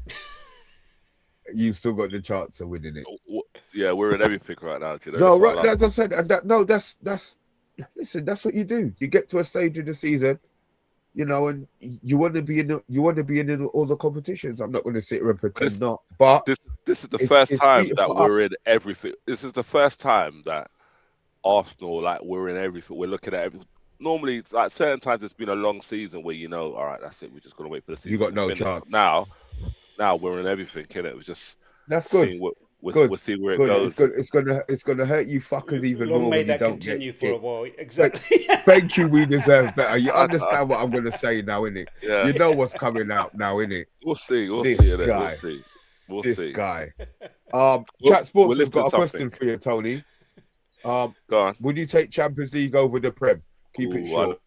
you've still got the chance of winning it. Yeah, we're in everything right now. You know? No, right. As I said, and that's listen. That's what you do. You get to a stage in the season, you know, and you want to be in all the competitions. I'm not going to sit here and pretend not. But this is the first time that we're in everything. This is the first time that Arsenal, like, we're in everything. We're looking at everything. Normally, like, certain times it's been a long season where, you know, all right, that's it. We're just going to wait for the season. You got no chance. Now we're in everything, innit? It was just that's good. We'll see where it goes. It's gonna hurt you fuckers even more when you don't continue get for a while. Exactly. Thank you. We deserve better. You understand what I'm gonna say now, innit? Yeah. You know what's coming out now, innit? We'll see. This guy. Chat Sports has got a question for you, Tony. Go on. Would you take Champions League over the Prem? Keep it short.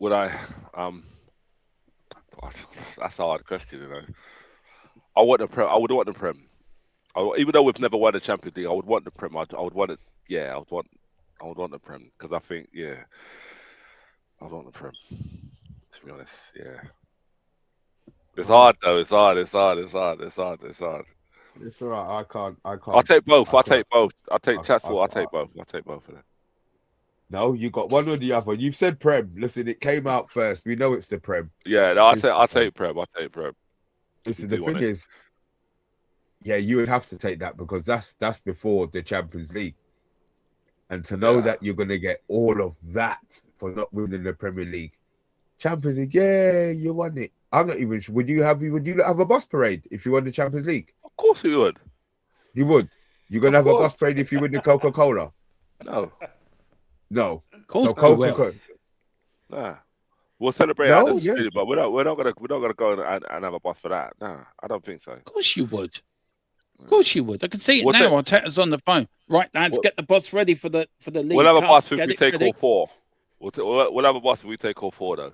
Would I? That's a hard question, you know. I would want the Prem. Even though we've never won the Champions League, I would want the Prem. I would want it. Yeah, I would want the Prem because I think, yeah, I would want the Prem. To be honest, yeah. It's hard though. It's hard. It's all right. I can't. I'll take both. I'll take Chatsport. I'll take both of them. No, you got one or the other. You've said Prem. Listen, it came out first. We know it's the Prem. Yeah, no, I'll take Prem. Listen, the thing is, yeah, you would have to take that because that's before the Champions League. And to know that you're going to get all of that for not winning the Premier League. Champions League, yeah, you won it. I'm not even sure. Would you have a bus parade if you won the Champions League? Of course you would. You would? You're going to have a bus parade if you win the Coca-Cola? No. Of course, Coca-Cola. Nah. We'll celebrate but we're not gonna go and have a bus for that. Nah, I don't think so. Of course you would. I can see it now. Arteta's on the phone. Right, lads, get the bus ready for the league. We'll have a bus if we take all four. We'll have a bus if we take all four though.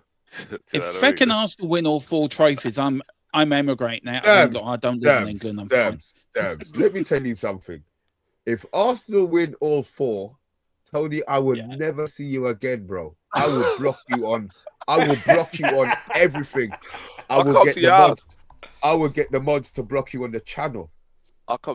If fucking Arsenal win all 4 trophies, I'm emigrating now. I don't live in England. I'm fine. Let me tell you something. If Arsenal win all 4, Tony, I will never see you again, bro. I will block you on everything. I will get the mods to block you on the channel.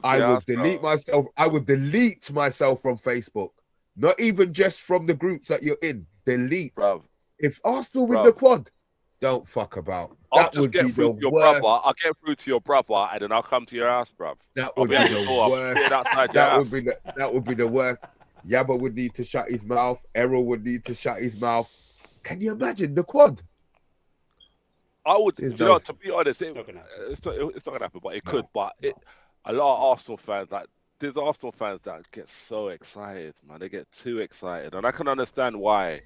I would delete myself. I would delete myself from Facebook. Not even just from the groups that you're in. Delete. Bro. If Arsenal win the quad, don't fuck about. I'll just get through to your brother. I'll get through to your brother and then I'll come to your house, bro. That would be the worst. That would be the worst. Yabba would need to shut his mouth. Errol would need to shut his mouth. Can you imagine the quad? I would, to be honest, it's not gonna happen, but it could. But a lot of Arsenal fans, like there's Arsenal fans that get so excited, man. They get too excited, and I can understand why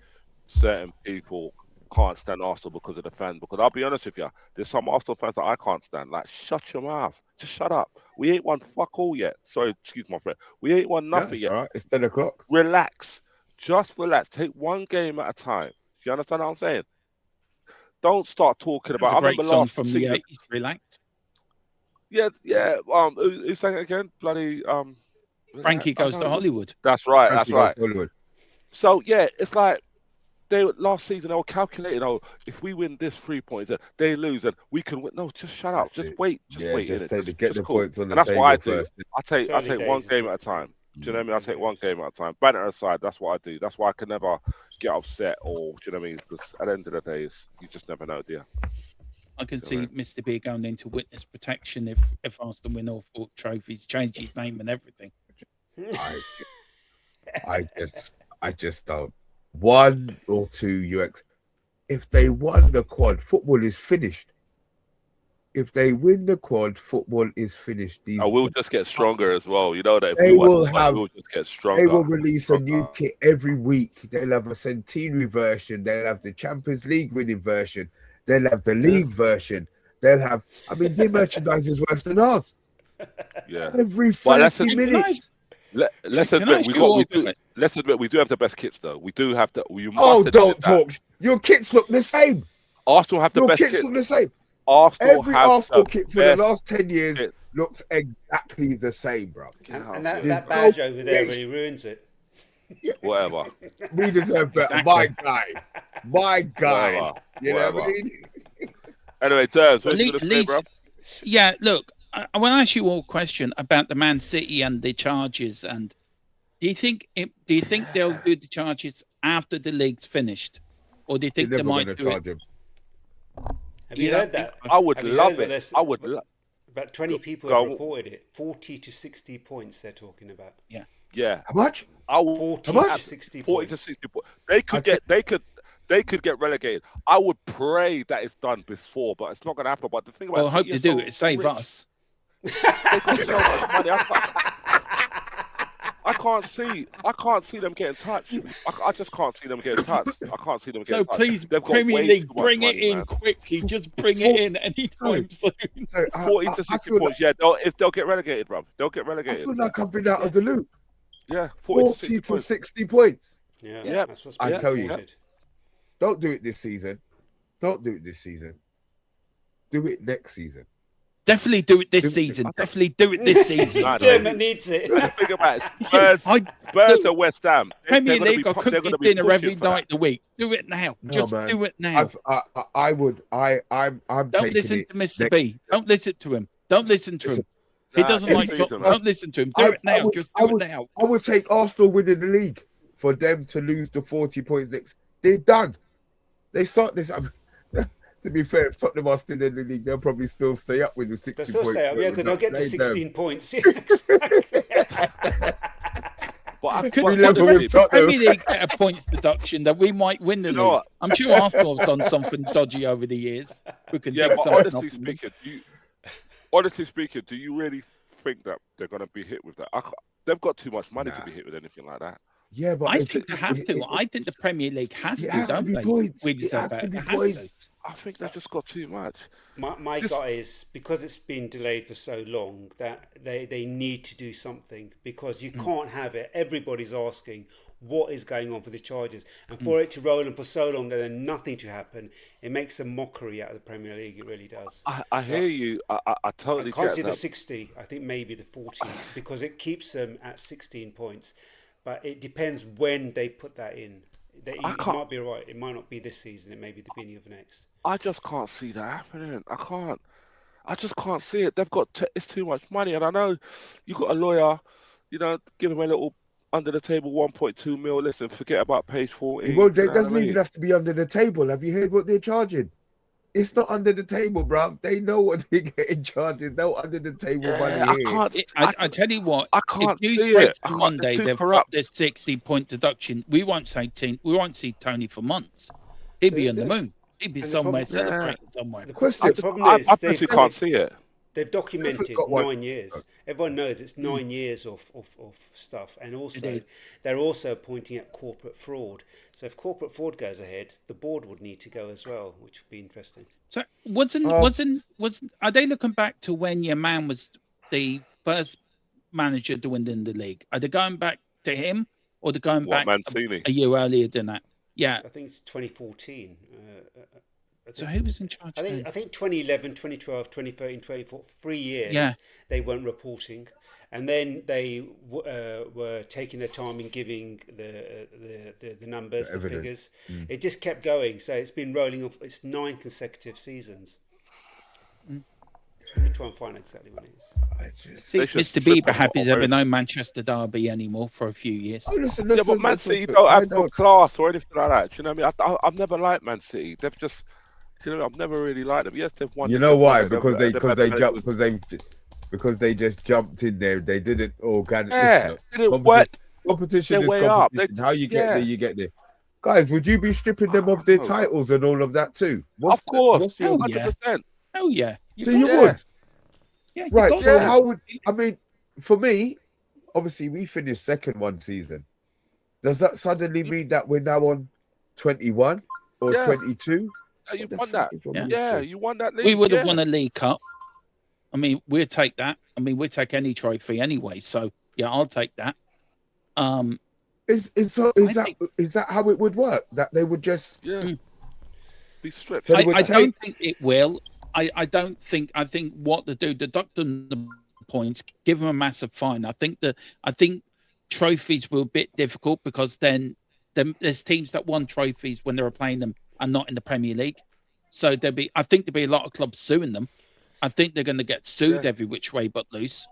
certain people can't stand Arsenal because of the fans. Because I'll be honest with you, there's some Arsenal fans that I can't stand. Like, shut your mouth. Just shut up. We ain't won fuck all yet. Sorry, excuse my friend. We ain't won nothing yet. All right. It's 10 o'clock. Relax. Just relax. Take one game at a time. Do you understand what I'm saying? Don't start talking about. I remember last from season. The 80s. Relax. Yeah. Who's saying it again? Bloody Frankie goes to Hollywood. That's right. Hollywood. So yeah, it's like last season they were calculating. Oh, if we win this 3 points, they lose, and we can win. No, just shut up. Just wait. Just get the points on the table. And that's what I do. First. I take one game at a time. Do you know what I mean? I take one game at a time. Banter aside, that's what I do. That's why I can never get upset or, do you know what I mean? Because at the end of the day, you just never know, do you? I can see Mr. B going into witness protection if Arsenal win all 4 trophies, change his name and everything. I just don't. 1 or 2 UX. If they won the quad, football is finished. If they win the quad, football is finished. I will just get stronger as well. You know that if They we win will the quad, have. we'll just get stronger. They will release a new kit every week. They'll have a centenary version. They'll have the Champions League winning version. They'll have the league version. They'll have. I mean, their merchandise is worse than ours. Yeah. Every 30 minutes. Let's admit we do have the best kits though. We do have the. Don't talk. Your kits look the same. Arsenal have the best kits. Look the same. Every Arsenal kit for the last 10 years looks exactly the same, bro. And that badge over there really ruins it. Whatever. We deserve better. My guy. Whatever. You know what I mean? Anyway, Durs, what are you going to say, bro? Yeah, look, I want to ask you all a question about the Man City and the charges. And do you think they'll do the charges after the league's finished, or do you think they might do it? Him. Have you heard that? I would love it. About 20 people have reported it. 40 to 60 points they're talking about. Yeah. How much? 40 to 60 points. They could get relegated. I would pray that it's done before, but it's not going to happen. But the thing about I hope they do it. Save us. They got so much money. I can't see them getting touched. I just can't see them getting touched. I can't see them getting touched. So please, Premier League, bring it in quickly. Just bring it in anytime soon. 40 to 60 points. Yeah, they'll get relegated, bro. They'll get relegated. I feel like I've been out of the loop. Yeah, 40 to 60 points. Yeah. That's what's I tell you, reported. don't do it this season. Don't do it this season. Do it next season. Definitely do it this season. Definitely do it this season. Dermot needs it. Think about it. Spurs and West Ham. Premier League, I cook you dinner every night of the week. Do it now. Just do it now. I'm Don't listen to Mr. B. Don't listen to him. Don't listen to him. He doesn't like talk. Don't listen to him. Do it now. Just do it now. I would take Arsenal winning the league for them to lose the 40 points next. They're done. They start this. To be fair, if Tottenham are still in the league, they'll probably still stay up with the 60 points. They'll still stay up, yeah, because they'll get to 16 points. But could the Premier League get a points deduction that we might win the league? I'm sure Arsenal have done something dodgy over the years. But honestly speaking, do you really think that they're going to be hit with that? They've got too much money to be hit with anything like that. Yeah, but I think they have to. I think the Premier League has to, don't they? It has to be points. I think they've just got too much. My guy is, because it's been delayed for so long, that they need to do something, because you can't have it. Everybody's asking what is going on for the charges, and for it to roll on for so long and then nothing to happen, it makes a mockery out of the Premier League. It really does. I hear you. I totally can't get see that. the 60. I think maybe the 40, because it keeps them at 16 points. But it depends when they put that in. You might be right. It might not be this season. It may be the beginning of next. I just can't see that happening. I just can't see it. They've got it's too much money, and I know you got a lawyer. Give him a little under the table 1.2 mil. Listen, forget about page 14. Well, it doesn't even have to be under the table. Have you heard what they're charging? It's not under the table, bro. They know what they're getting charged. No under the table money here. I tell you what. I can't if see it. Monday they've got this 60-point deduction. We won't see Tony for months. He'd be on the moon. He'd be somewhere celebrating somewhere. The problem is, I personally can't see it. They've documented 9 years. Everyone knows it's 9 years of stuff. And also, they're also pointing at corporate fraud. So if corporate fraud goes ahead, the board would need to go as well, which would be interesting. So are they looking back to when your man was the first manager to win in the league? Are they going back to him, or they're going back a year earlier than that? Yeah. I think it's 2014. So who was in charge? I think 2011, 2012, 2013, 2014, 3 years they weren't reporting, and then they were taking their time in giving the numbers, the figures. It just kept going, so it's been rolling off. It's 9 consecutive seasons. Let me try and find exactly what it is. See, Mr. Bieber happy there's ever no Manchester derby anymore for a few years. But Man City don't have no class or anything like that. Do you know what I mean? I've never liked Man City. They've just, I've never really liked them. Yes, they've won. You know why? Because they because they just jumped in there. They didn't organic. Yeah, Listen, didn't competition, work competition their is way up. competition. How you get there, Yeah, you get there. Guys, would you be stripping them of their oh, titles and all of that too? of course, What's your? Hell yeah. 100%. Oh yeah. So you Yeah, would, Yeah, you right? got So to. how would I mean? For me, obviously, we finished second one season. Does that suddenly mean that we're now on 21 or yeah. 22? You What the won fuck that. is wrong Yeah. with Yeah, you? you won that league. We would have Yeah. won a League Cup. I mean, we'd take that. I mean, we'd take any trophy anyway. So yeah, I'll take that. Is that how it would work? That they would just Be stripped. so they I would don't take think it will. I don't think. I think what to do, deduct them the points, give them a massive fine. I think trophies were a bit difficult because then there's teams that won trophies when they were playing them and not in the Premier League. So I think there'll be a lot of clubs suing them. I think they're going to get sued every which way but loose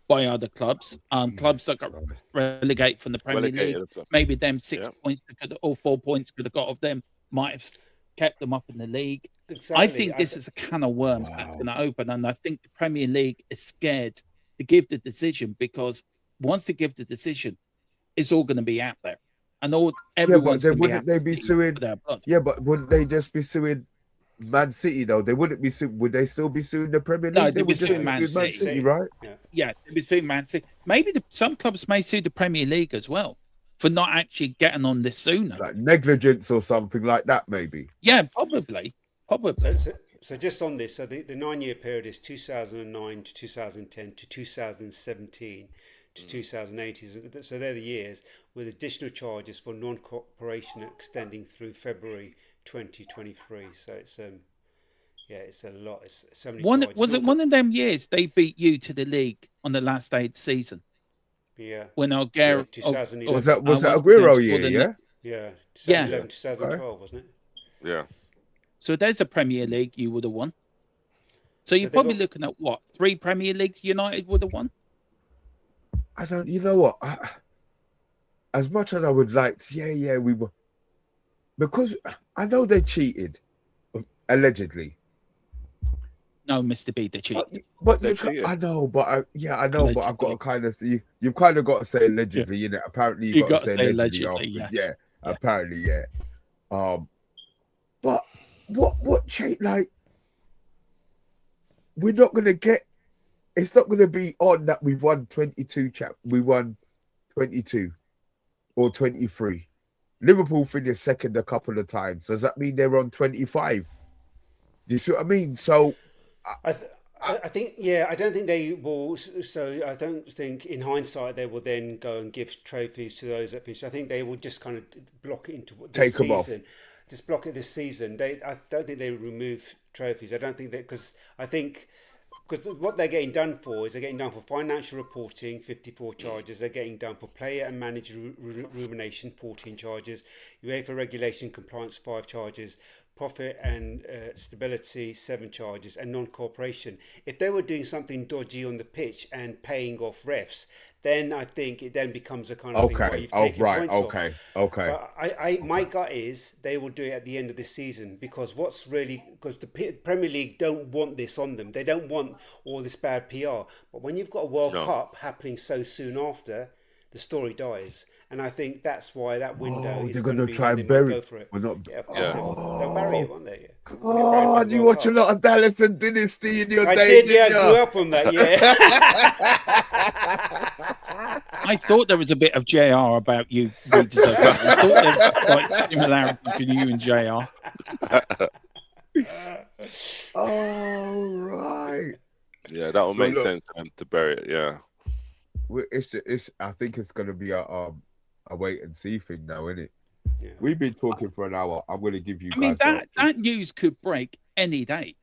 by other clubs. Clubs that got relegated from the Premier League, maybe them 6 points or 4 points could have got of them might have kept them up in the league. Exactly. I think this is a can of worms that's going to open, and I think the Premier League is scared to give the decision because once they give the decision, it's all going to be out there, and everyone's going to be. Wouldn't they be suing? Yeah, but wouldn't they just be suing Man City though? They wouldn't be suing. Would they still be suing the Premier League? No, they would just be Man suing Man City, right? Yeah, they'd be suing Man City. Maybe some clubs may sue the Premier League as well for not actually getting on this sooner, like negligence or something like that, maybe. Yeah, probably. So just on this, so the 9-year period is 2009 to 2010 to 2017 to 2018. So they're the years with additional charges for non-cooperation extending through February 2023. So it's it's a lot. It's so many charges. Was it one of them years they beat you to the league on the last day of the season? Yeah. When Aguero 2011. Was that Aguero year? Yeah. 2011, 2012, wasn't it? Yeah. So there's a Premier League you would have won. So you're probably looking at what? 3 Premier Leagues United would have won? I don't. You know what? As much as I would like to, we were, because I know they cheated, allegedly. No, Mr. B, they cheated. But I know, but I know, but I've got to kind of see. You've kind of got to say allegedly, innit? Apparently, you've got to say allegedly. Apparently, yeah. But what change? Like, we're not gonna get. It's not gonna be on that we won 22. We won 22 or 23. Liverpool finished second a couple of times. Does that mean they're on 25? Do you see what I mean? So. I think, I don't think they will. So I don't think, in hindsight, they will then go and give trophies to those that finish. I think they will just kind of block it into this season. Just block it this season. I don't think they will remove trophies. I don't think that because what they're getting done for is they're getting done for financial reporting, 54 charges. They're getting done for player and manager rumination, 14 charges. UEFA regulation compliance, 5 charges. Profit and stability, 7 charges, and non-cooperation. If they were doing something dodgy on the pitch and paying off refs, then I think it then becomes a kind of thing where you've taken points off. But my gut is they will do it at the end of this season because the Premier League don't want this on them. They don't want all this bad PR. But when you've got a World Cup happening so soon after, the story dies. And I think that's why that window is going to try and bury it. We're not. They'll bury it, won't they? Oh, you watch a lot of Dallas and Dynasty in your day. I did, I grew up on that, I thought there was a bit of JR about you. I thought there was quite similarity between you and JR. Oh, right. Yeah, that will make sense to bury it, yeah. I think it's going to be a wait and see thing now, isn't it? Yeah. We've been talking for an hour. I'm going to give you guys. I mean, that news could break any day.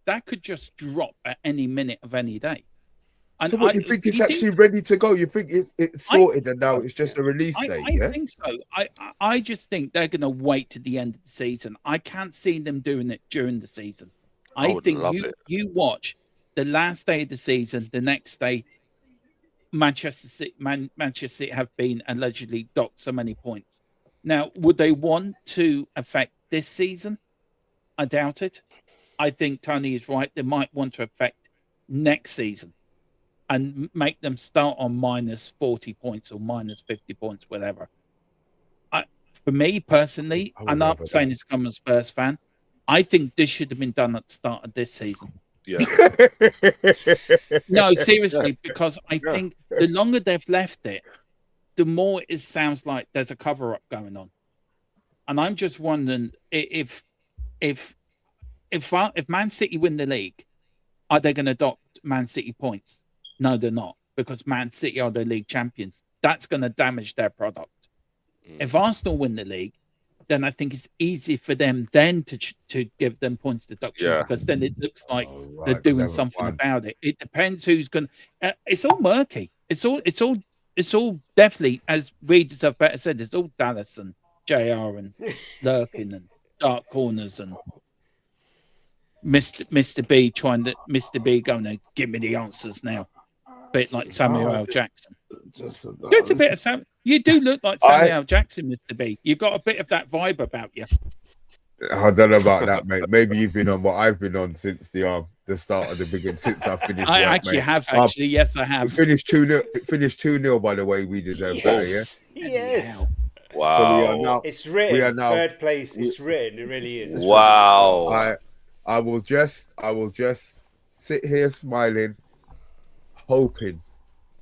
That could just drop at any minute of any day. And so, what you think it's actually ready to go? You think it's sorted and now it's just a release date? I think so. I just think they're going to wait to the end of the season. I can't see them doing it during the season. I think you watch the last day of the season, the next day. Manchester City have been allegedly docked so many points. Now, would they want to affect this season? I doubt it. I think Tony is right. They might want to affect next season. and make them start on minus 40 points or minus 50 points, whatever. For me personally, I'm not saying this because I'm a Spurs fan, I think this should have been done at the start of this season. Yeah. No, seriously, because I think the longer they've left it, the more it sounds like there's a cover-up going on. And I'm just wondering if Man City win the league, are they going to adopt Man City points? No, they're not, because Man City are the league champions. That's going to damage their product. If Arsenal win the league, then I think it's easy for them then to give them points deduction, because then it looks like they're doing something about it. It depends who's going. It's all murky. It's all definitely, as readers have better said, it's all Dallas and JR and lurking and dark corners and Mr. B going to give me the answers now. A bit like Samuel L. Jackson. Just a bit of Sam. You do look like Samuel L. Jackson, Mr. B. You've got a bit of that vibe about you. I don't know about that, mate. Maybe you've been on what I've been on since the start of the beginning, since I finished. I actually have. Actually, yes, I have. We finished 2-0. Finished 2-0. By the way, we deserve better. Yeah. Yes. Wow. So we are now. It's written. We are now third place. It's written. It really is. Wow. I will just sit here smiling, hoping.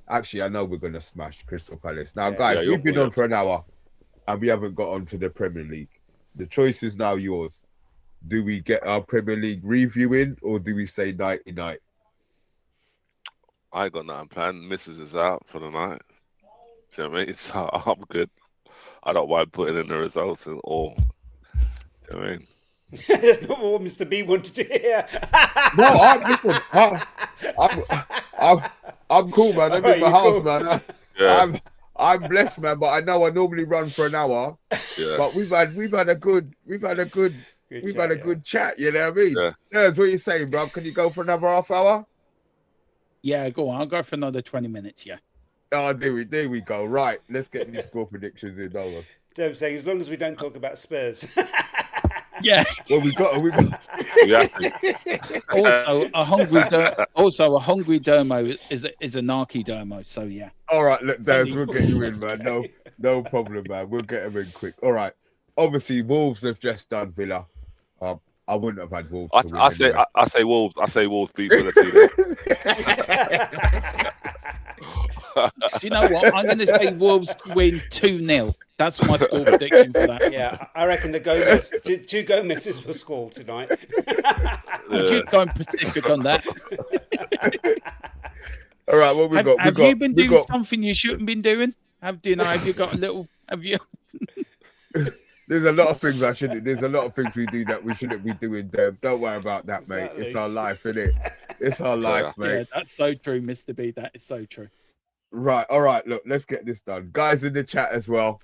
Actually, I know we're going to smash Crystal Palace. Now, guys, we've been on for an hour and we haven't got on to the Premier League. The choice is now yours. Do we get our Premier League review in or do we say nighty-night? I got nothing planned. Mrs. is out for the night. Do you know what I mean? So I'm good. I don't mind putting in the results and all. Do you know what I mean? That's not what Mr. B wanted to hear. I'm cool, man. I'm in my house, man. I'm blessed, man. But I know I normally run for an hour. Yeah. But we've had a good chat. You know what I mean? Yeah. That's what you're saying, bro. Can you go for another half hour? Yeah, go on. I'll go for another 20 minutes. Yeah. Oh, there we go. Right, let's get these score predictions in over. I'm saying, as long as we don't talk about Spurs. Yeah. Well, we got. Also, a hungry Dermo is a narky Dermo. So yeah. All right, look, Daz, we'll get you in, man. No problem, man. We'll get him in quick. All right. Obviously, Wolves have just done Villa. I wouldn't have had Wolves. I say Wolves. I say Wolves beat Villa 2-0. Do you know what? I'm going to say Wolves win 2-0. That's my score prediction for that. Yeah, I reckon the Gomez, two Gomez's will score tonight. Would you go Pacific on that? All right, what we got? Have you been doing something you shouldn't been doing? Have you got a little? Have you? There's a lot of things I shouldn't. There's a lot of things we do that we shouldn't be doing. Don't worry about that, mate. Exactly. It's our life, isn't it? It's our life, mate. Yeah, that's so true, Mr. B. That is so true. Right. All right. Look, let's get this done, guys. In the chat as well.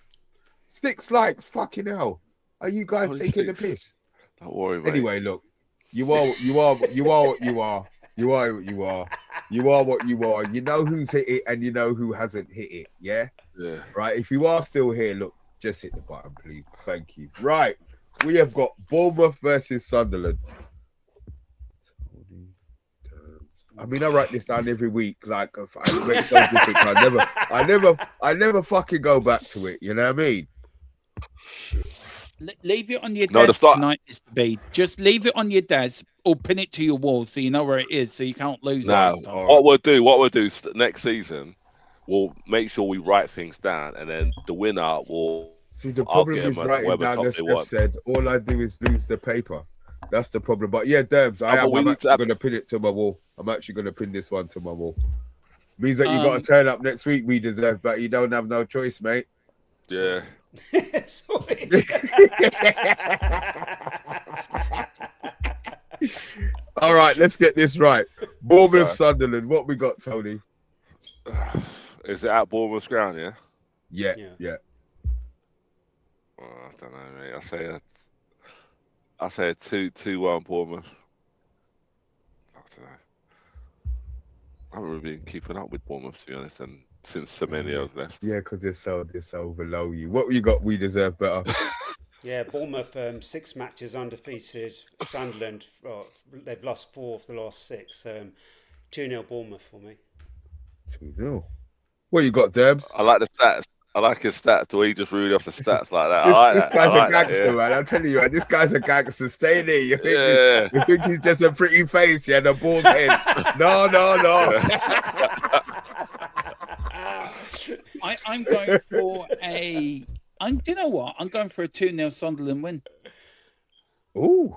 6 likes. Fucking hell. Are you guys taking the piss? Don't worry, mate. Anyway, look. You are what you are. You are what you are. You are what you are. You are what you are. You know who's hit it and you know who hasn't hit it. Yeah. Yeah. Right. If you are still here, look. Just hit the button, please. Thank you. Right. We have got Bournemouth versus Sunderland. I mean, I write this down every week. Like, I never fucking go back to it. You know what I mean? Leave it on your desk tonight, Mr. B. Just leave it on your desk or pin it to your wall so you know where it is, so you can't lose it. What we'll do next season, we'll make sure we write things down, and then the winner will. See, the problem is writing down, as Steph said, all I do is lose the paper. That's the problem. But yeah, Derbs, I'm actually going to pin it to my wall. I'm actually going to pin this one to my wall. Means that you got to turn up next week, we deserve, but you don't have no choice, mate. Yeah. All right, let's get this right. Bournemouth, Sunderland. What we got, Tony? Is it at Bournemouth ground? Yeah. Yeah. Well, I don't know, mate. I say a 2-1 Bournemouth. I don't know. I haven't really been keeping up with Bournemouth, to be honest, and since Semenyo's left. Yeah, because they're so below you. What you got? We deserve better. Yeah, Bournemouth 6 matches undefeated. Sunderland, they've lost 4 of the last 6. 2-0 Bournemouth for me. 2-0. What you got, Derbs? I like the stats. I like his stats. The way he just read off the stats like that. This guy's a gangster, yeah. man. I'm telling you, this guy's a gangster. Stay there. You think he's just a pretty face, yeah, the bald head. No. I'm going for you know what? I'm going for a 2-0 Sunderland win. Ooh.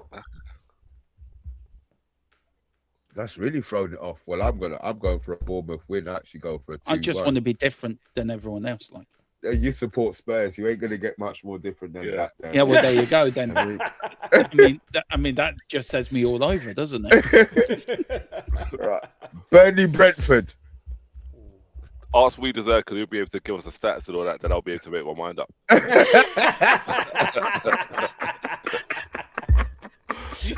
That's really thrown it off. Well, I'm going for a Bournemouth win. I actually go for a 2-1. I just want to be different than everyone else. Like, you support Spurs, you ain't going to get much more different than that. Then. Yeah, well, there you go. Then I mean, that just says me all over, doesn't it? Right. Burnley Brentford. Ask We Deserve, because he'll be able to give us the stats and all that. Then I'll be able to make my mind up.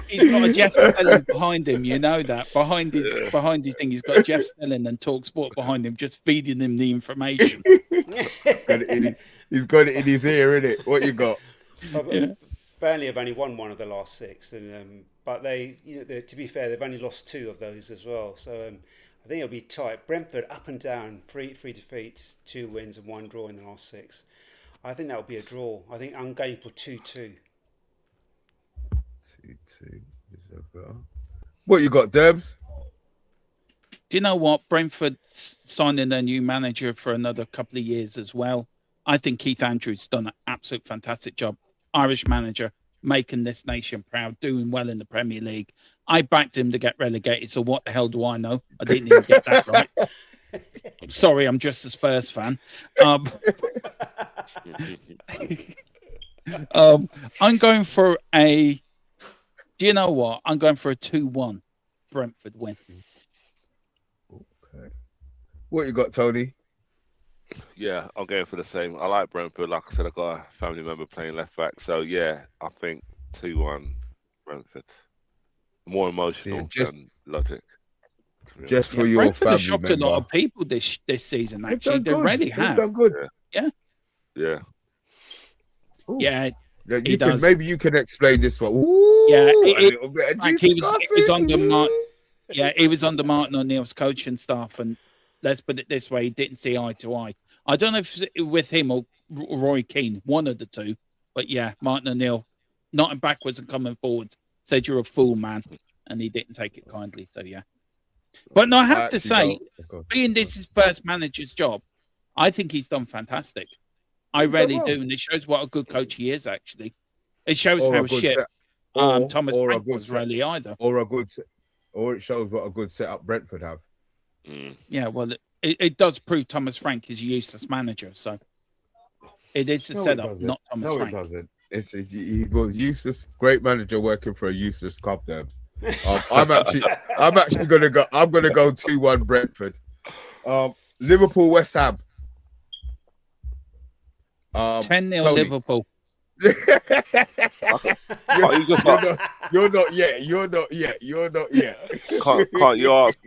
He's got a Jeff Stelling behind him, you know that. Behind his thing, he's got Jeff Stelling and TalkSport behind him, just feeding him the information. He's got it in his ear, innit? What you got? Burnley have only won one of the last 6, and but they, to be fair, they've only lost 2 of those as well. So I think it'll be tight. Brentford up and down, 3 defeats, 2 wins, and 1 draw in the last 6. I think that'll be a draw. I think I'm going for 2-2. 2-2 is a better. What you got, Debs? Do you know what? Brentford signing their new manager for another couple of years as well. I think Keith Andrews done an absolute fantastic job. Irish manager, making this nation proud, doing well in the Premier League. I backed him to get relegated, so what the hell do I know? I didn't even get that right. I'm sorry, I'm just a Spurs fan. I'm going for a... Do you know what? I'm going for a 2-1 Brentford win. Okay. What you got, Tony? Yeah, I'm going for the same. I like Brentford. Like I said, I've got a family member playing left back. So, yeah, I think 2-1 Brentford. More emotional than logic. Just for your Brentford family has shocked member. a lot of people this season, actually. They really have. They've done good. Yeah. Yeah. Ooh. Yeah. Maybe you can explain this one. Ooh, he was under he was under Martin O'Neill's coaching staff, and let's put it this way, he didn't see eye to eye. I don't know if it's with him or Roy Keane, one of the two, but yeah, Martin O'Neill, not backwards and coming forwards, said you're a fool, man, and he didn't take it kindly. So yeah, but no, I have to say, being this his first manager's job, I think he's done fantastic. I really do, and it shows what a good coach he is. Actually, it shows how shit Thomas Frank was really either. Or it shows what a good setup Brentford have. Yeah, well, it does prove Thomas Frank is a useless manager. So it is the setup, not Thomas Frank. No, it doesn't. He was useless. Great manager working for a useless club. I'm actually gonna go. I'm gonna go 2-1 Brentford. Liverpool West Ham. 10-0 Liverpool. You're not yet. Can't you ask?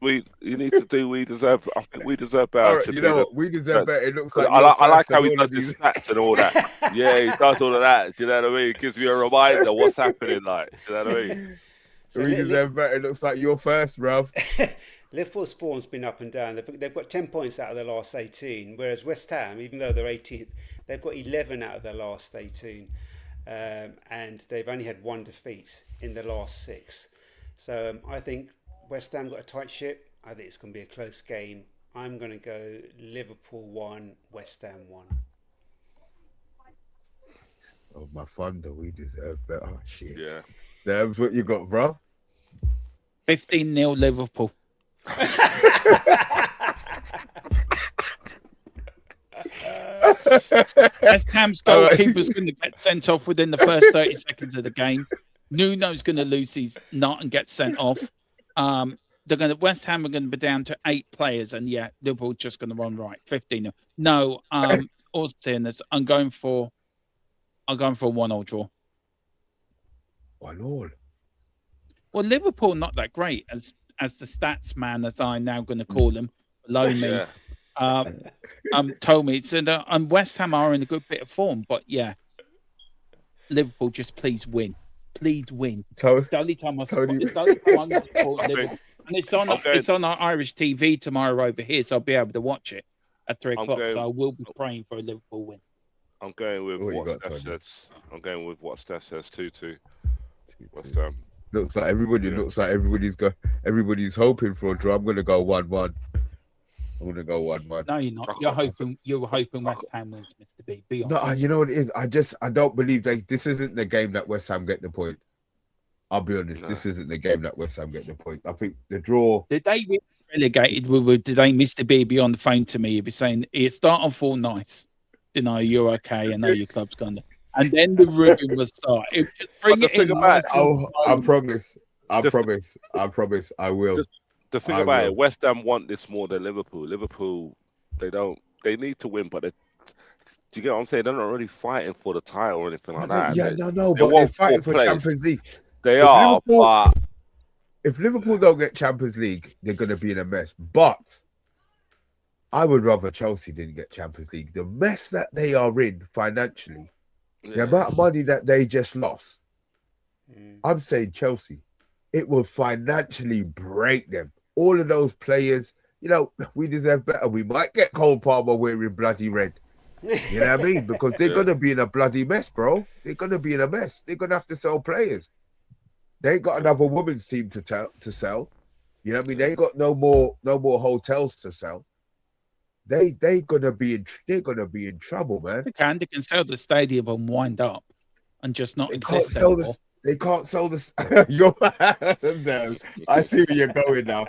You need to do We Deserve. I think We Deserve better. Right, you know what? We deserve better. It looks like I like how he does his stats and all that. Yeah, he does all of that. Do you know what I mean? It gives me a reminder what's happening. Like, do you know what I mean? So we deserve better. It looks like you're first, bruv. Liverpool's form's been up and down. They've got 10 points out of their last 18, whereas West Ham, even though they're 18th, they've got 11 out of their last 18, and they've only had 1 defeat in the last 6. So I think West Ham got a tight ship. I think it's going to be a close game. I'm going to go Liverpool 1, West Ham 1. Oh, my thunder, we deserve better. Shit. Yeah. That's what you got, bro. 15-0 Liverpool. West Ham's goalkeeper's going to get sent off within the first 30 seconds of the game. Nuno's going to lose his nut and get sent off. West Ham are going to be down to 8 players, and yeah, Liverpool just going to run right. 15-0. No, also saying this, I'm going for a 1-1 draw. 1-1. Well, Liverpool not that great as the stats man, as I'm now going to call him, below me. Told me. So West Ham are in a good bit of form, but yeah, Liverpool, just please win. Please win. It's the only time I'm going to support Liverpool. And it's on our Irish TV tomorrow over here, so I'll be able to watch it at 3 o'clock. So I will be praying for a Liverpool win. I'm going with what Steph says. I'm going with what Steph says 2-2. West Ham. Looks like everybody's hoping for a draw. I'm gonna go 1-1. I'm gonna go 1-1. No, you're not. You're hoping West Ham wins, Mr. B. Be honest. No, you know what it is. I don't believe this isn't the game that West Ham get the point. I'll be honest. No. This isn't the game that West Ham get the point. I think the draw. Did they get relegated? Did they, Mr. B, be on the phone to me? He'd be saying, "It start on full nice. You know, you're okay. I know your club's gone." And then the rumour will start. Just bring it in. I promise. I will. The thing about it, West Ham want this more than Liverpool. Liverpool, they need to win, but do you get what I'm saying? They're not really fighting for the title or anything like that. Yeah, no, but they're fighting for Champions League. They are, but if Liverpool don't get Champions League, they're going to be in a mess. But I would rather Chelsea didn't get Champions League. The mess that they are in financially, the amount of money that they just lost, I'm saying Chelsea, it will financially break them. All of those players, we deserve better. We might get Cole Palmer wearing bloody red. You know what I mean? Because they're going to be in a bloody mess, bro. They're going to be in a mess. They're going to have to sell players. They ain't got another women's team to sell. You know what I mean? They ain't got no more hotels to sell. They're gonna be in trouble, man. They can sell the stadium and wind up and just not exist anymore. They can't sell this. I see where you're going now.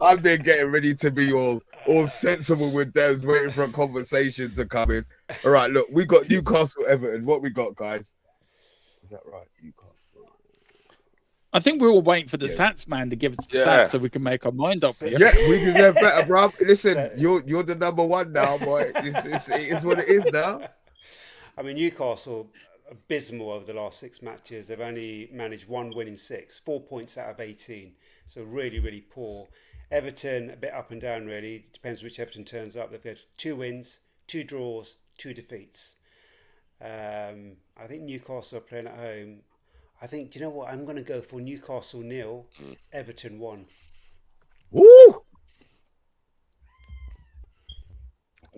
I'm there getting ready to be all sensible with them, waiting for a conversation to come in. All right, look, we got Newcastle, Everton. What we got, guys? Is that right? Newcastle. I think we're all waiting for the stats man to give us the stats so we can make our mind up here. Yeah, we deserve better, bro. Listen, you're the number one now, boy. It's what it is now. I mean, Newcastle abysmal over the last 6 matches. They've only managed 1 win in 6, 4 points out of 18. So really, really poor. Everton, a bit up and down, really. Depends which Everton turns up. They've had 2 wins, 2 draws, 2 defeats. I think Newcastle are playing at home. I think, do you know what? I'm going to go for Newcastle 0, Everton 1. Ooh!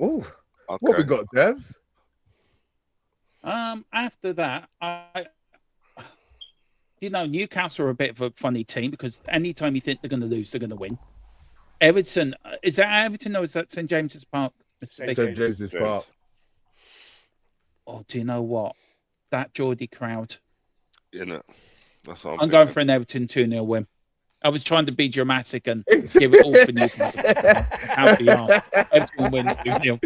Ooh! Okay. What we got, Devs? After that, Newcastle are a bit of a funny team because anytime you think they're going to lose, they're going to win. Everton, is that Everton or is that St James's Park? St James's Park. Oh, do you know what? That Geordie crowd. That's what I'm going for an Everton 2-0 win. I was trying to be dramatic and give it all for Newcastle. Everton win 2-0.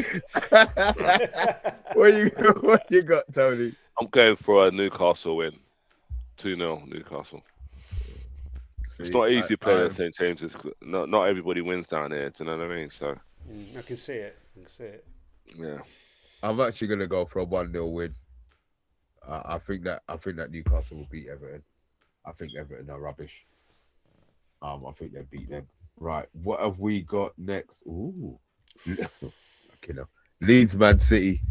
What you got, Tony? I'm going for a Newcastle win. 2-0 Newcastle. It's not easy playing at St James's. Not everybody wins down here. Do you know what I mean? So I can see it. Yeah. I'm actually going to go for a 1-0 win. I think that Newcastle will beat Everton. I think Everton are rubbish. I think they'll beat them. Right. What have we got next? Ooh. Leeds, Man City.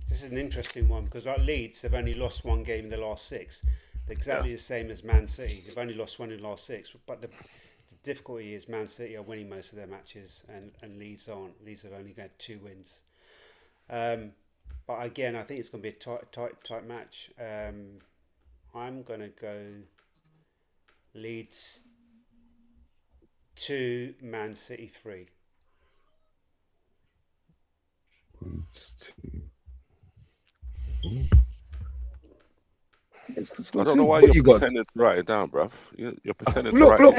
This is an interesting one because like Leeds, they've only lost 1 game in the last 6. They're exactly the same as Man City. They've only lost 1 in the last 6. But the difficulty is Man City are winning most of their matches and Leeds aren't. Leeds have only got 2 wins. But again, I think it's going to be a tight match. I'm going to go Leeds 2, Man City 3. Leeds 2. I don't know why you're pretending to write it down, bruv. You're pretending to write it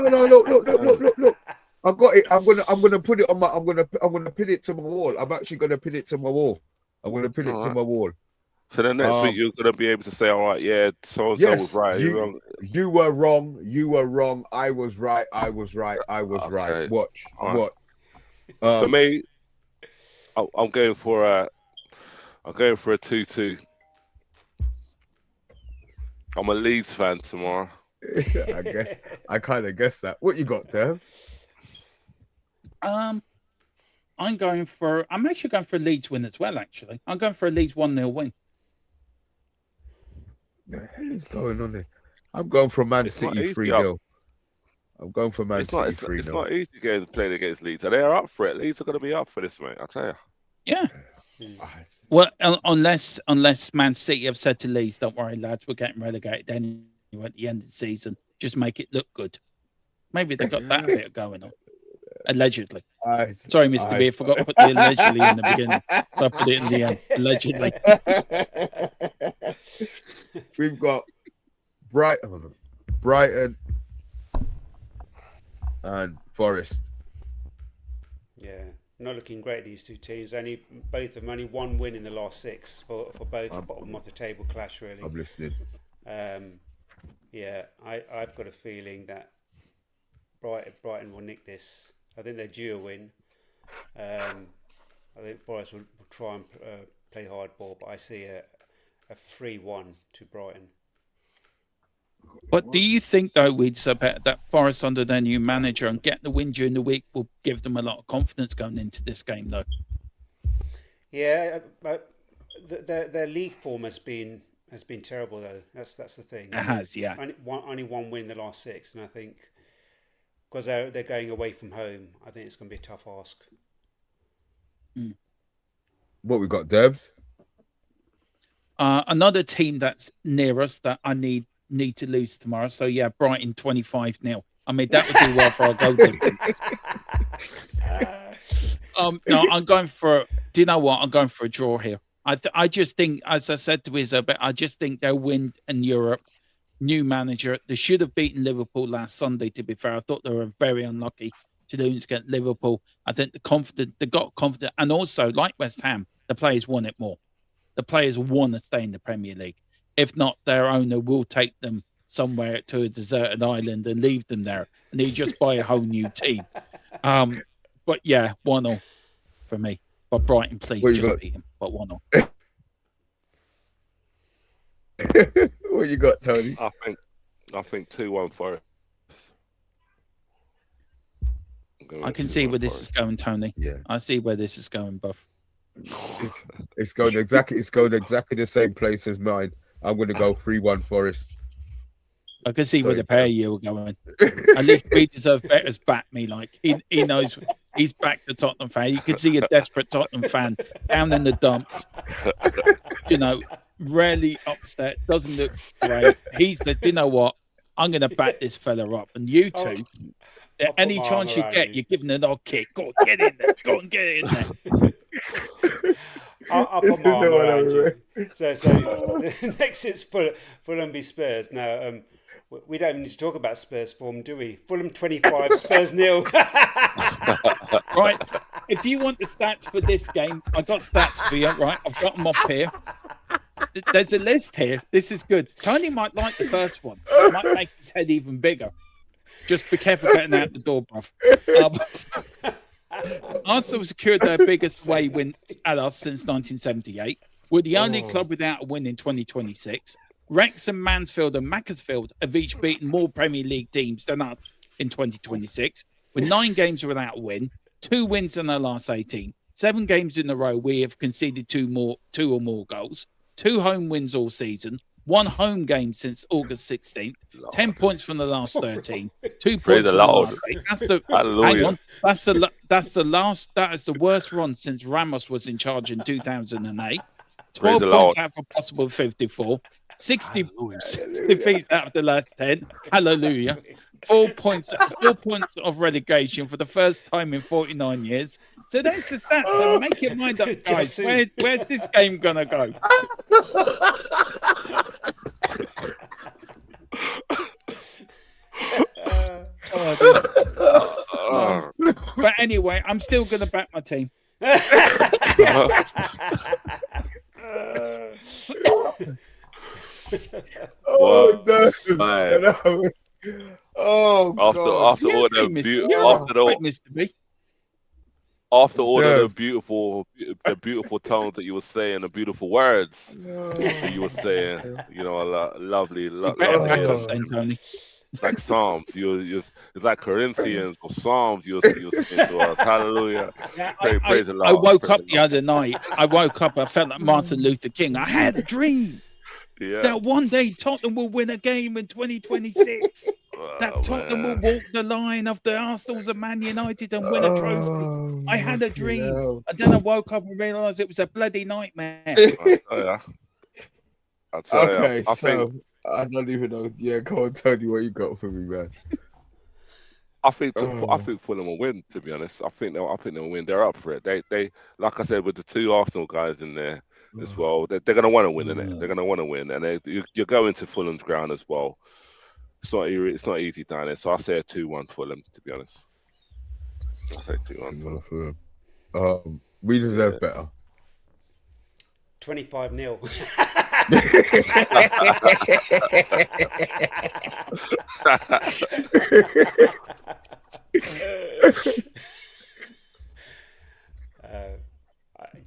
down. Look. I got it. I'm gonna put it on my. I'm gonna pin it to my wall. I'm actually gonna pin it to my wall. I'm gonna pin it to my wall. So then next week you're gonna be able to say, all right, yeah, so and so was right. You were wrong. You were wrong. I was right. I was right. Watch. For me, I'm going for a 2-2. I'm a Leeds fan tomorrow. I kind of guess that. What you got there? I'm actually going for a Leeds win as well, actually. I'm going for a Leeds 1-0 win. The hell is going on there? I'm going for Man It's not City easy. 3-0. I'm going for Man City 3-0. It's not easy games playing against Leeds. And they're up for it. Leeds are going to be up for this, mate. I tell you. Yeah. Well, unless Man City have said to Leeds, "Don't worry, lads, we're getting relegated anyway at the end of the season. Just make it look good." Maybe they got that bit going on. Allegedly. Sorry, Mr. B, I forgot to put the allegedly in the beginning, so I put it in the end. Allegedly. We've got Brighton, and Forest. Yeah, not looking great, these two teams. Both of them only one win in the last 6 for both bottom of the table clash, really. I'm listening. Yeah, I've got a feeling that Brighton will nick this. I think they're due a win. I think Forest will try and play hardball, but I see a 3-1 to Brighton. But do you think, though, that Forest under their new manager and getting the win during the week will give them a lot of confidence going into this game, though? Yeah, but their league form has been terrible, though. That's the thing. It has, yeah. Only one win in the last 6, and I think because they're going away from home, I think it's going to be a tough ask. What we got, Debs? Another team that's near us that I need to lose tomorrow. So yeah, Brighton 25-0. I mean, that would do well for our goal difference. No, I'm going for. Do you know what? I'm going for a draw here. I just think, as I said to Izzo, I just think they'll win in Europe. New manager. They should have beaten Liverpool last Sunday, to be fair. I thought they were very unlucky to lose against Liverpool. I think they got confident. And also, like West Ham, the players want it more. The players want to stay in the Premier League. If not, their owner will take them somewhere to a deserted island and leave them there. And he just buy a whole new team. But yeah, 1-0 for me. But Brighton, please just beat him. But 1-0. What you got, Tony? I think 2-1 Forest. I can see where this Forest. is going, Tony. Yeah, I see where this is going, Buff. It's going exactly the same place as mine. I'm going to go 3-1 Forest. I can see where the pair of you are going. At least we deserve better as back me. Like he knows he's back the Tottenham fan. You can see a desperate Tottenham fan down in the dumps. You know, rarely upset. Doesn't look great. Do you know what? I'm going to back this fella up. And you two, any chance you get, you're giving an odd kick. Go on, get in there. Go on, get in there. I'll put my arm around you. So next it's Fulham v Spurs. Now, we don't even need to talk about Spurs form, do we? Fulham 25, Spurs 0. Right. If you want the stats for this game, I've got stats for you, right? I've got them up here. There's a list here. This is good. Tony might like the first one. It might make his head even bigger. Just be careful getting out the door, bruv. Arsenal secured their biggest away win at us since 1978. We're the only club without a win in 2026. Wrexham, Mansfield and Macclesfield have each beaten more Premier League teams than us in 2026. With 9 games without a win, 2 wins in their last 18. 7 games in a row, we have conceded 2 or more goals. 2 home wins all season. 1 home game since August 16th. 10 points from the last 13. 2 points from the last 8. Hang on. That is the worst run since Ramos was in charge in 2008. 12 points out of a possible 54. 60 defeats out of the last 10. Hallelujah. 4 points of relegation for the first time in 49 years. So that's the stats. So make your mind up, guys. Where's this game gonna go? But anyway, I'm still gonna back my team. After all the beautiful tones that you were saying, the beautiful words that you were saying, you know, lovely. Like Psalms, it's like Corinthians or Psalms you're saying to us. Hallelujah. Praise the Lord. I woke up the other night. I felt like Martin Luther King. I had a dream. Yeah. That one day Tottenham will win a game in 2026. That Tottenham will walk the line of the Arsenals and Man United and win a trophy. I had a dream, and then I woke up and realised it was a bloody nightmare. I'll tell you. Okay, so I don't even know. Yeah, go on, Tony, what you got for me, man? I think Fulham will win. To be honest, I think they'll win. They're up for it. They like I said, with the two Arsenal guys in there as well, they're going to want to win, innit? They're going to want to win, and you're going to Fulham's ground as well. It's not easy down there. So I say a 2-1 Fulham. To be honest, I say 2-1 Fulham. We deserve better. 25-0.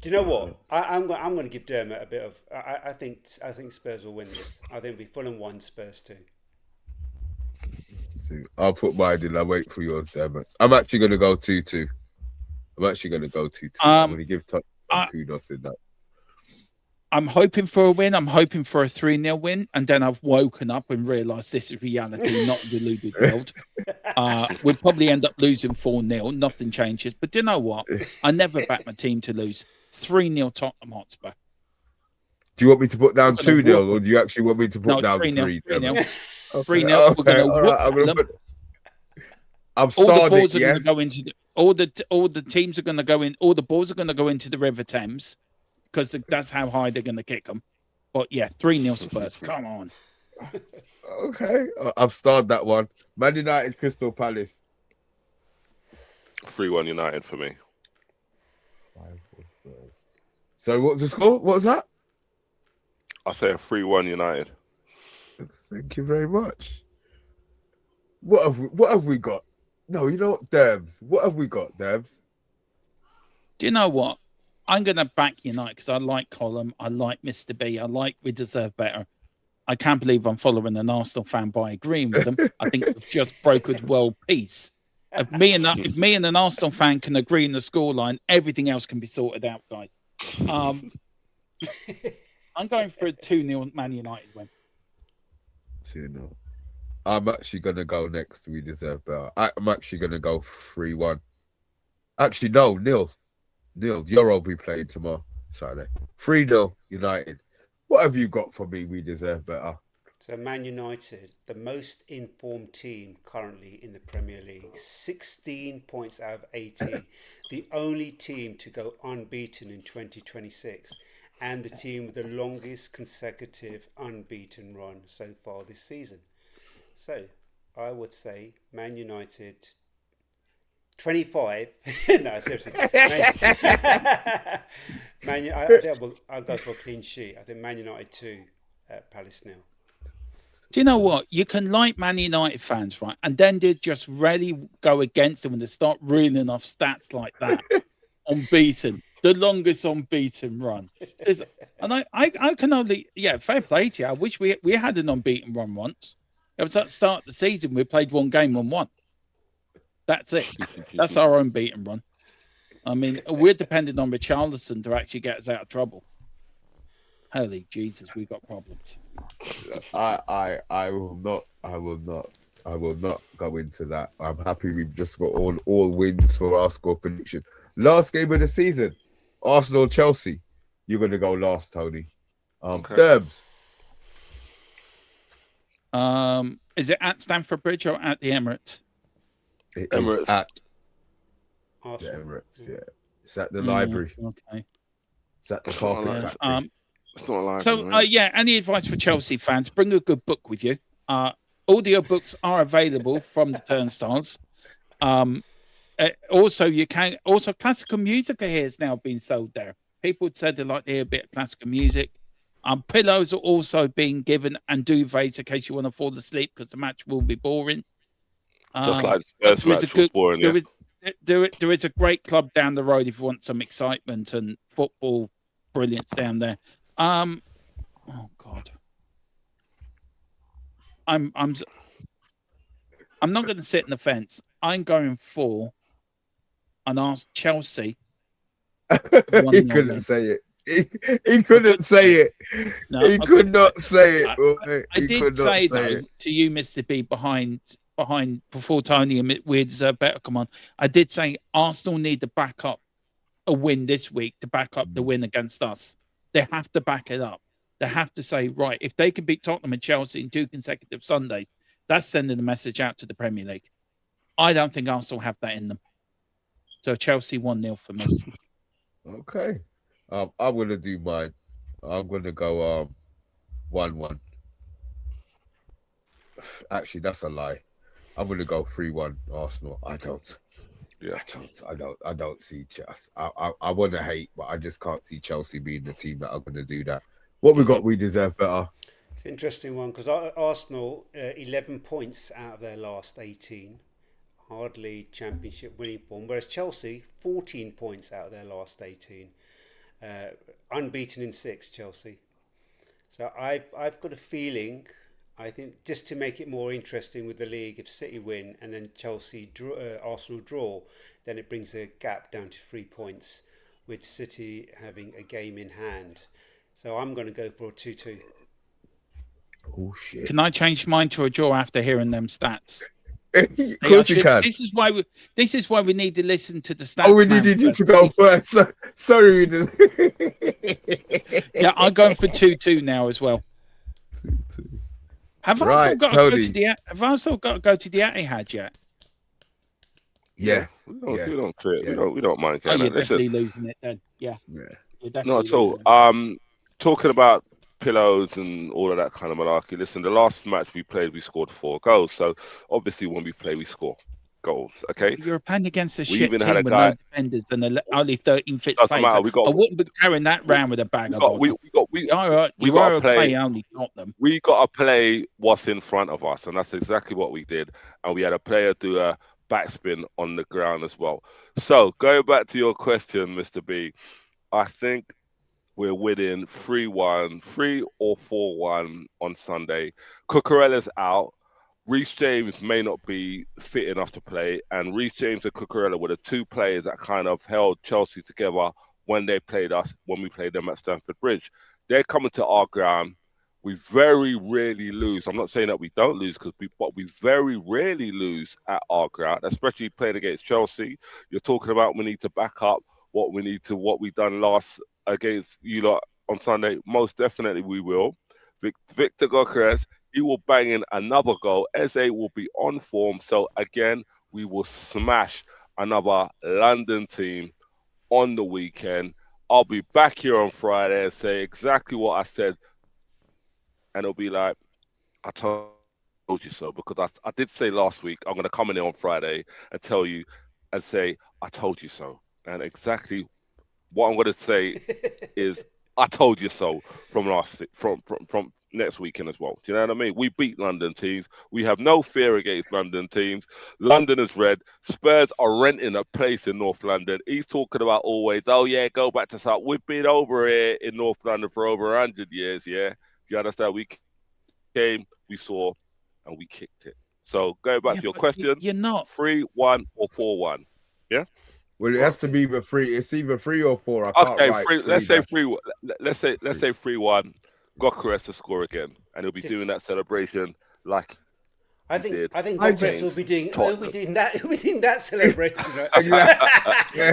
Do you know what? I'm going to give Dermot a bit of. I think Spurs will win this. I think it'll be Fulham 1, Spurs 2. See, I'll put mine in. I'll wait for yours, Dermot. I'm actually going to go 2-2. I'm going to give Tottenham kudos in that. I'm hoping for a win. I'm hoping for a 3-0 win. And then I've woken up and realised this is reality, not the deluded world. We'll probably end up losing 4-0. Nothing changes. But do you know what? I never back my team to lose. 3-0 Tottenham Hotspur. Do you want me to put down 2-0 or do you actually want me to put down 3-0? 3-0. 3-0. We're going to I'm starting. All the teams are going to go in. All the balls are going to go into the River Thames. Because that's how high they're going to kick them. But yeah, 3-0 Spurs. Come on. Okay. I've starred that one. Man United, Crystal Palace. 3-1 United for me. 5-4 Spurs. So what's the score? What was that? I say a 3-1 United. Thank you very much. What have we got? No, you know what, Debs? What have we got, Debs? Do you know what? I'm going to back United because I like Column. I like Mr. B. I like We Deserve Better. I can't believe I'm following an Arsenal fan by agreeing with them. I think we've just brokered world peace. If me and an Arsenal fan can agree in the scoreline, everything else can be sorted out, guys. I'm going for a 2-0 Man United win. 2-0. I'm actually going to go next. We Deserve Better. I'm actually going to go 3-1. Actually, no, Nils. You'll be playing tomorrow, Saturday. 3-0 United. What have you got for me? We Deserve Better. So Man United, the most informed team currently in the Premier League, 16 points out of 18. The only team to go unbeaten in 2026, and the team with the longest consecutive unbeaten run so far this season. So I would say Man United 25. No, seriously. I'll go for a clean sheet. I think Man United 2 at Palace now. Do you know what? You can like Man United fans, right? And then they just really go against them when they start reeling off stats like that. Unbeaten. The longest unbeaten run. And I can only, fair play to you. I wish we had an unbeaten run once. It was at the start of the season. We played one game and won. That's it. That's our own beaten run. I mean, we're dependent on Richarlison to actually get us out of trouble. Holy Jesus, we've got problems. I will not go into that. I'm happy we've just got all wins for our score prediction. Last game of the season, Arsenal Chelsea. You're gonna go last, Tony. Okay. Derbs. Is it at Stamford Bridge or at the Emirates? Emirates. At Arsenal. the Emirates, yeah. It's at the library. Okay. It's at the carpet factory. It's not a library. So, any advice for Chelsea fans? Bring a good book with you. Audio books are available from the turnstiles. Also, classical music has now been sold there. People said they like to hear a bit of classical music. Pillows are also being given and duvets in case you want to fall asleep because the match will be boring. Just like the Spurs match was boring. There is a great club down the road if you want some excitement and football brilliance down there. Oh God, I'm not going to sit in the fence. I'm going for and ask Chelsea. You couldn't say it. He couldn't say it. No, He could not say it. I did say though to you, Mr. B, behind before Tony and with better come on. I did say Arsenal need to back up a win this week to back up the win against us. They have to back it up. They have to say, right, if they can beat Tottenham and Chelsea in 2 consecutive Sundays, that's sending the message out to the Premier League. I don't think Arsenal have that in them. So Chelsea 1-0 for me. Okay. I'm going to do mine. I'm going to go 1-1. Actually, that's a lie. I'm going to go 3-1 Arsenal. I don't see Chelsea. I want to hate, but I just can't see Chelsea being the team that are going to do that. What we got, we deserve better. It's an interesting one because Arsenal 11 points out of their last 18, hardly championship winning form, whereas Chelsea 14 points out of their last 18, unbeaten in 6. Chelsea. So I've got a feeling. I think just to make it more interesting with the league, if City win and then Arsenal draw, then it brings the gap down to 3 points, with City having a game in hand. So I'm going to go for a 2-2. Oh shit! Can I change mine to a draw after hearing them stats? Of course you can. This is why we need to listen to the stats. Oh, we needed you to go first. Sorry. Yeah, I'm going for 2-2 now as well. 2-2. Have I got to go to the Etihad yet? Yeah. We don't mind. Oh, you're definitely losing it then. Yeah. Not at all. Talking about pillows and all of that kind of malarkey. Listen, the last match we played, we scored 4 goals. So obviously, when we play, we score goals. Okay. You're playing against a shit team with no defenders and only 13 fit players. I wouldn't be carrying that round with a bag. We got to play. Only got them. We got to play what's in front of us, and that's exactly what we did. And we had a player do a backspin on the ground as well. So going back to your question, Mr. B, I think we're winning 3-1, 3 or 4-1 on Sunday. Cucurella's out. Reece James may not be fit enough to play, and Reece James and Cucurella were the 2 players that kind of held Chelsea together when they played us, when we played them at Stamford Bridge. They're coming to our ground. We very rarely lose. I'm not saying that we don't lose, but we very rarely lose at our ground, especially playing against Chelsea. You're talking about we need to back up what we done last against you lot on Sunday. Most definitely we will. Victor Gokres, he will bang in another goal. Eze will be on form. So again, we will smash another London team on the weekend. I'll be back here on Friday and say exactly what I said. And it'll be like, I told you so. Because I did say last week, I'm going to come in here on Friday and tell you and say, I told you so. And exactly what I'm going to say is, I told you so from next weekend as well. Do you know what I mean? We beat London teams. We have no fear against London teams. London is red. Spurs are renting a place in North London. He's talking about always, oh yeah, go back to South. We've been over here in North London for over 100 years, yeah? Do you understand? We came, we saw, and we kicked it. So going back to your question, you're not 3-1 or 4-1, yeah? Well, it has to be either 3. It's either 3 or 4. Let's say 3. Let's say 3-1. Gokres to score again, and he'll be doing that celebration like I think Gokres will be doing that. He'll be doing that celebration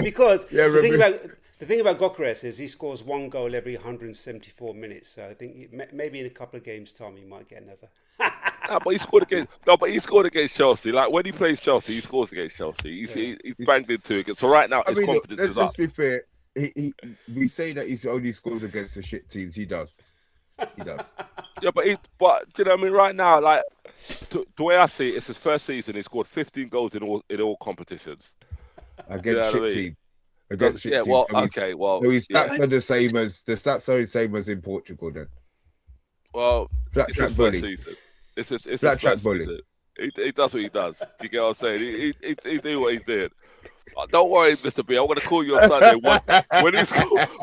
because the thing about Gokres is he scores 1 goal every 174 minutes. So I think maybe in a couple of games' time he might get another. But he scored against Chelsea. Like when he plays Chelsea, he scores against Chelsea. He's banged into it. So right now, his confidence is up. Let's be fair. We say that he only scores against the shit teams. He does. Yeah, but do you know what I mean? Right now, like the way I see it, it's his first season. He scored 15 goals in all competitions against shit team. Against shit team. Well, so his stats are the same as in Portugal. Then. Well, it's his first season. It's his first season. He does what he does. Do you get what I'm saying? He do what he did. Don't worry, Mr. B. I'm going to call you on Sunday.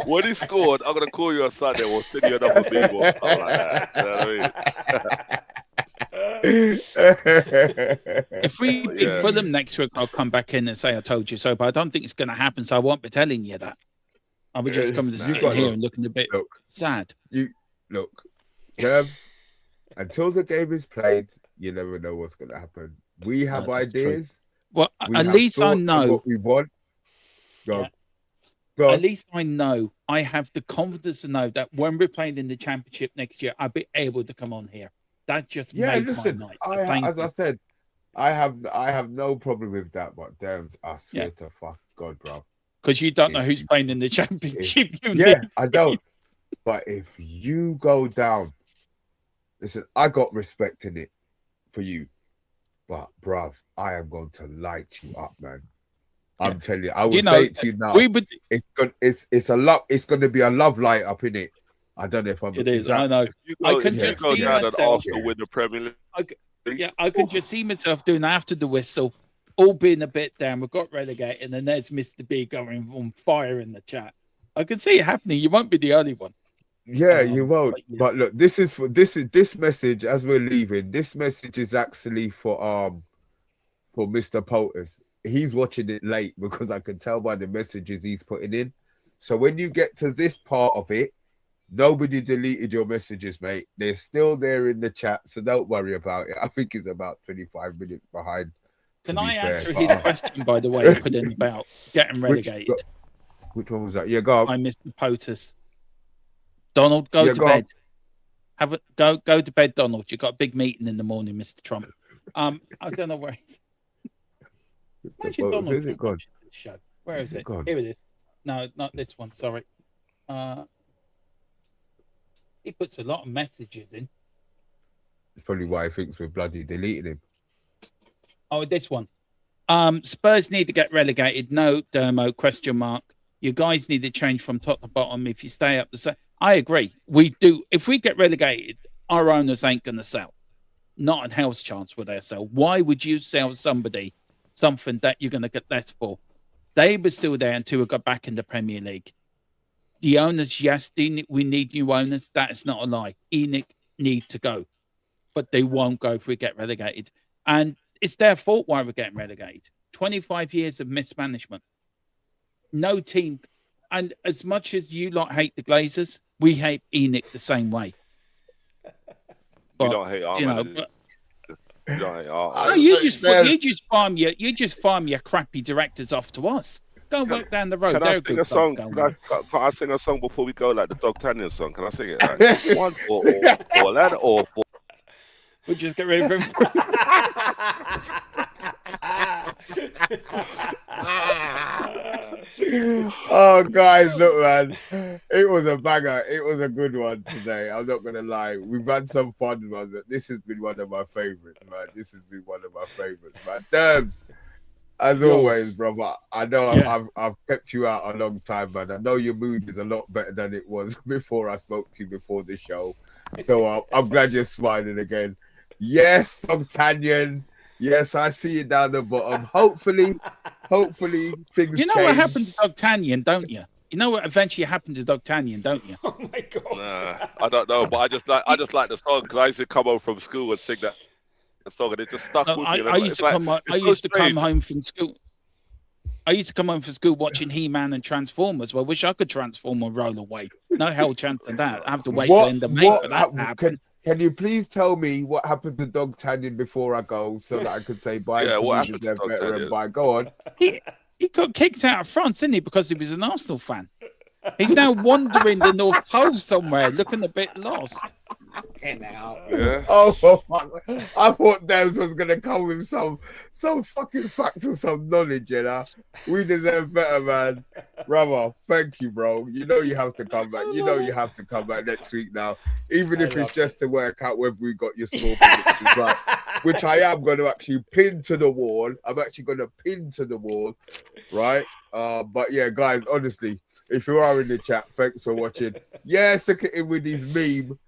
When he scored, I'm going to call you on Sunday. We'll send you another B-ball. Like that. You know what I mean? If we beat Fulham next week, I'll come back in and say I told you so. But I don't think it's going to happen, so I won't be telling you that. I would just come to sit here and looking a bit sad. Look, Derbs, until the game is played, you never know what's going to happen. We have ideas. True. Well, at least I know what we want. Go on. At least I know. I have the confidence to know that when we're playing in the Championship next year, I'll be able to come on here. That just made my night. As I said, I have no problem with that. But damn, I swear to fuck God, bro. Because you don't know who's playing in the Championship. I don't. But if you go down, listen, I got respect in it for you. But, bruv, I am going to light you up, man. I'm telling you. I will say it to you now. It's going to be a love light up in it. I don't know if I'm. It is. I know. I can just see myself win the Premier League. I can just see myself doing after the whistle, all being a bit down. We've got relegated, and then there's Mr. B going on fire in the chat. I can see it happening. You won't be the only one. Yeah, you won't. But look, this message as we're leaving. This message is actually for Mr. Poulters. He's watching it late because I can tell by the messages he's putting in. So when you get to this part of it, nobody deleted your messages, mate. They're still there in the chat, so don't worry about it. I think he's about 25 minutes behind. Can I answer his question, by the way, put in about getting relegated? Which one was that? Yeah, go on. I missed the POTUS. Donald, go to bed. Go to bed, Donald. You've got a big meeting in the morning, Mr. Trump. I don't know where he's. Imagine Donald is it gone? This show. Where is it? Here it is. No, not this one. Sorry. He puts a lot of messages in. That's probably why he thinks we're bloody deleting him. Oh, this one. Spurs need to get relegated. No, Dermo, question mark. You guys need to change from top to bottom if you stay up the same. I agree. We do. If we get relegated, our owners ain't going to sell. Not a hell's chance will they sell. Why would you sell somebody something that you're going to get less for? They were still there until we got back in the Premier League. The owners, yes, we need new owners. That is not a lie. ENIC need to go. But they won't go if we get relegated. And it's their fault why we're getting relegated. 25 years of mismanagement. No team. And as much as you lot hate the Glazers, we hate ENIC the same way. But, you don't hate our managers. You don't hate our you just farm your crappy directors off to us. Go and work down the road. Can I sing a song? Can I sing a song before we go, like the Dogtanian song? Can I sing it? Like, 1 or lad or 4. We'll just get ready for him. Oh, guys, look, man. It was a banger. It was a good one today. I'm not going to lie. We've had some fun ones. This has been one of my favorites, man. Man. Terms, as always, brother. I know I've kept you out a long time, man. I know your mood is a lot better than it was before I spoke to you before the show. So I'm glad you're smiling again. Yes, Dogtanian. Yes, I see you down the bottom. Hopefully things. You know change. what happened to Dogtanian, don't you? You know what eventually happened to Dogtanian, don't you? Oh my god! I don't know, but I just like the song because I used to come home from school and sing that song, and it just stuck with me. I used to come home from school. I used to come home from school watching He-Man and Transformers. Well, I wish I could transform and roll away. No hell chance of that. I have to wait till the end of May for that to happen. Can you please tell me what happened to Dogtanian before I go so that I could say bye to what happened to better bye? Go on. He got kicked out of France, didn't he, because he was an Arsenal fan? He's now wandering the North Pole somewhere, looking a bit lost. Yeah. Oh, I thought Dams was gonna come with some fucking fact or some knowledge, you know. We deserve better, man. Brother, thank you, bro. You know you have to come back. You know you have to come back next week now, even if it's just to work out whether we got your score predictions right, which I am going to actually pin to the wall. I'm actually going to pin to the wall, right? But yeah, guys, honestly, if you are in the chat, thanks for watching. Yeah, stick it in with his meme.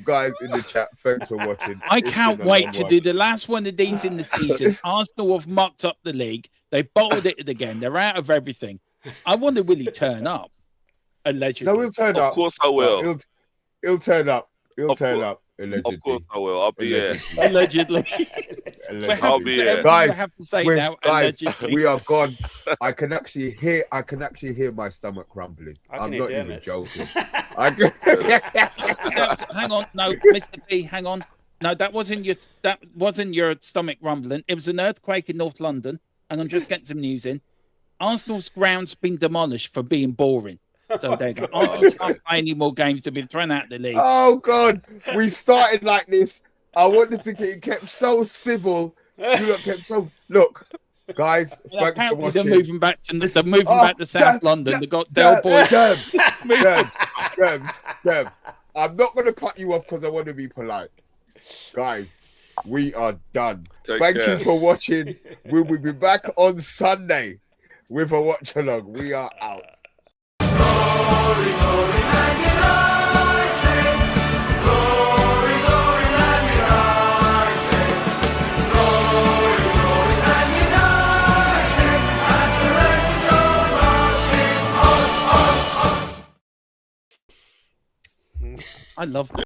Guys in the chat, thanks for watching. I can't wait to do the last one of these in the season. Arsenal have mucked up the league. They bottled it again. They're out of everything. I wonder, will he turn up? Allegedly. No, he'll turn up. Of course I will. He'll turn up. He'll turn up. Allegedly. Of course I will. I'll be here. Allegedly. I'll be here. Guys, I have to say now, guys, we are gone. I can actually hear my stomach rumbling. I'm not even joking. Hang on, no, Mr. B, hang on. No, that wasn't your stomach rumbling. It was an earthquake in North London, and I'm just getting some news in. Arsenal's ground's been demolished for being boring. So there you go. Arsenal can't play any more games to be thrown out of the league. Oh God, we started like this. I wanted to get kept so civil. You look kept so look. Guys, thanks for watching. They're moving back to South London. They got their boys. Dev, I'm not going to cut you off because I want to be polite. Guys, we are done. Thank you for watching. We will be back on Sunday with a watch along. We are out. Glory, glory, Man United. Glory, glory, Man United. Glory, glory, Man United. As the Reds go marching on. I love that.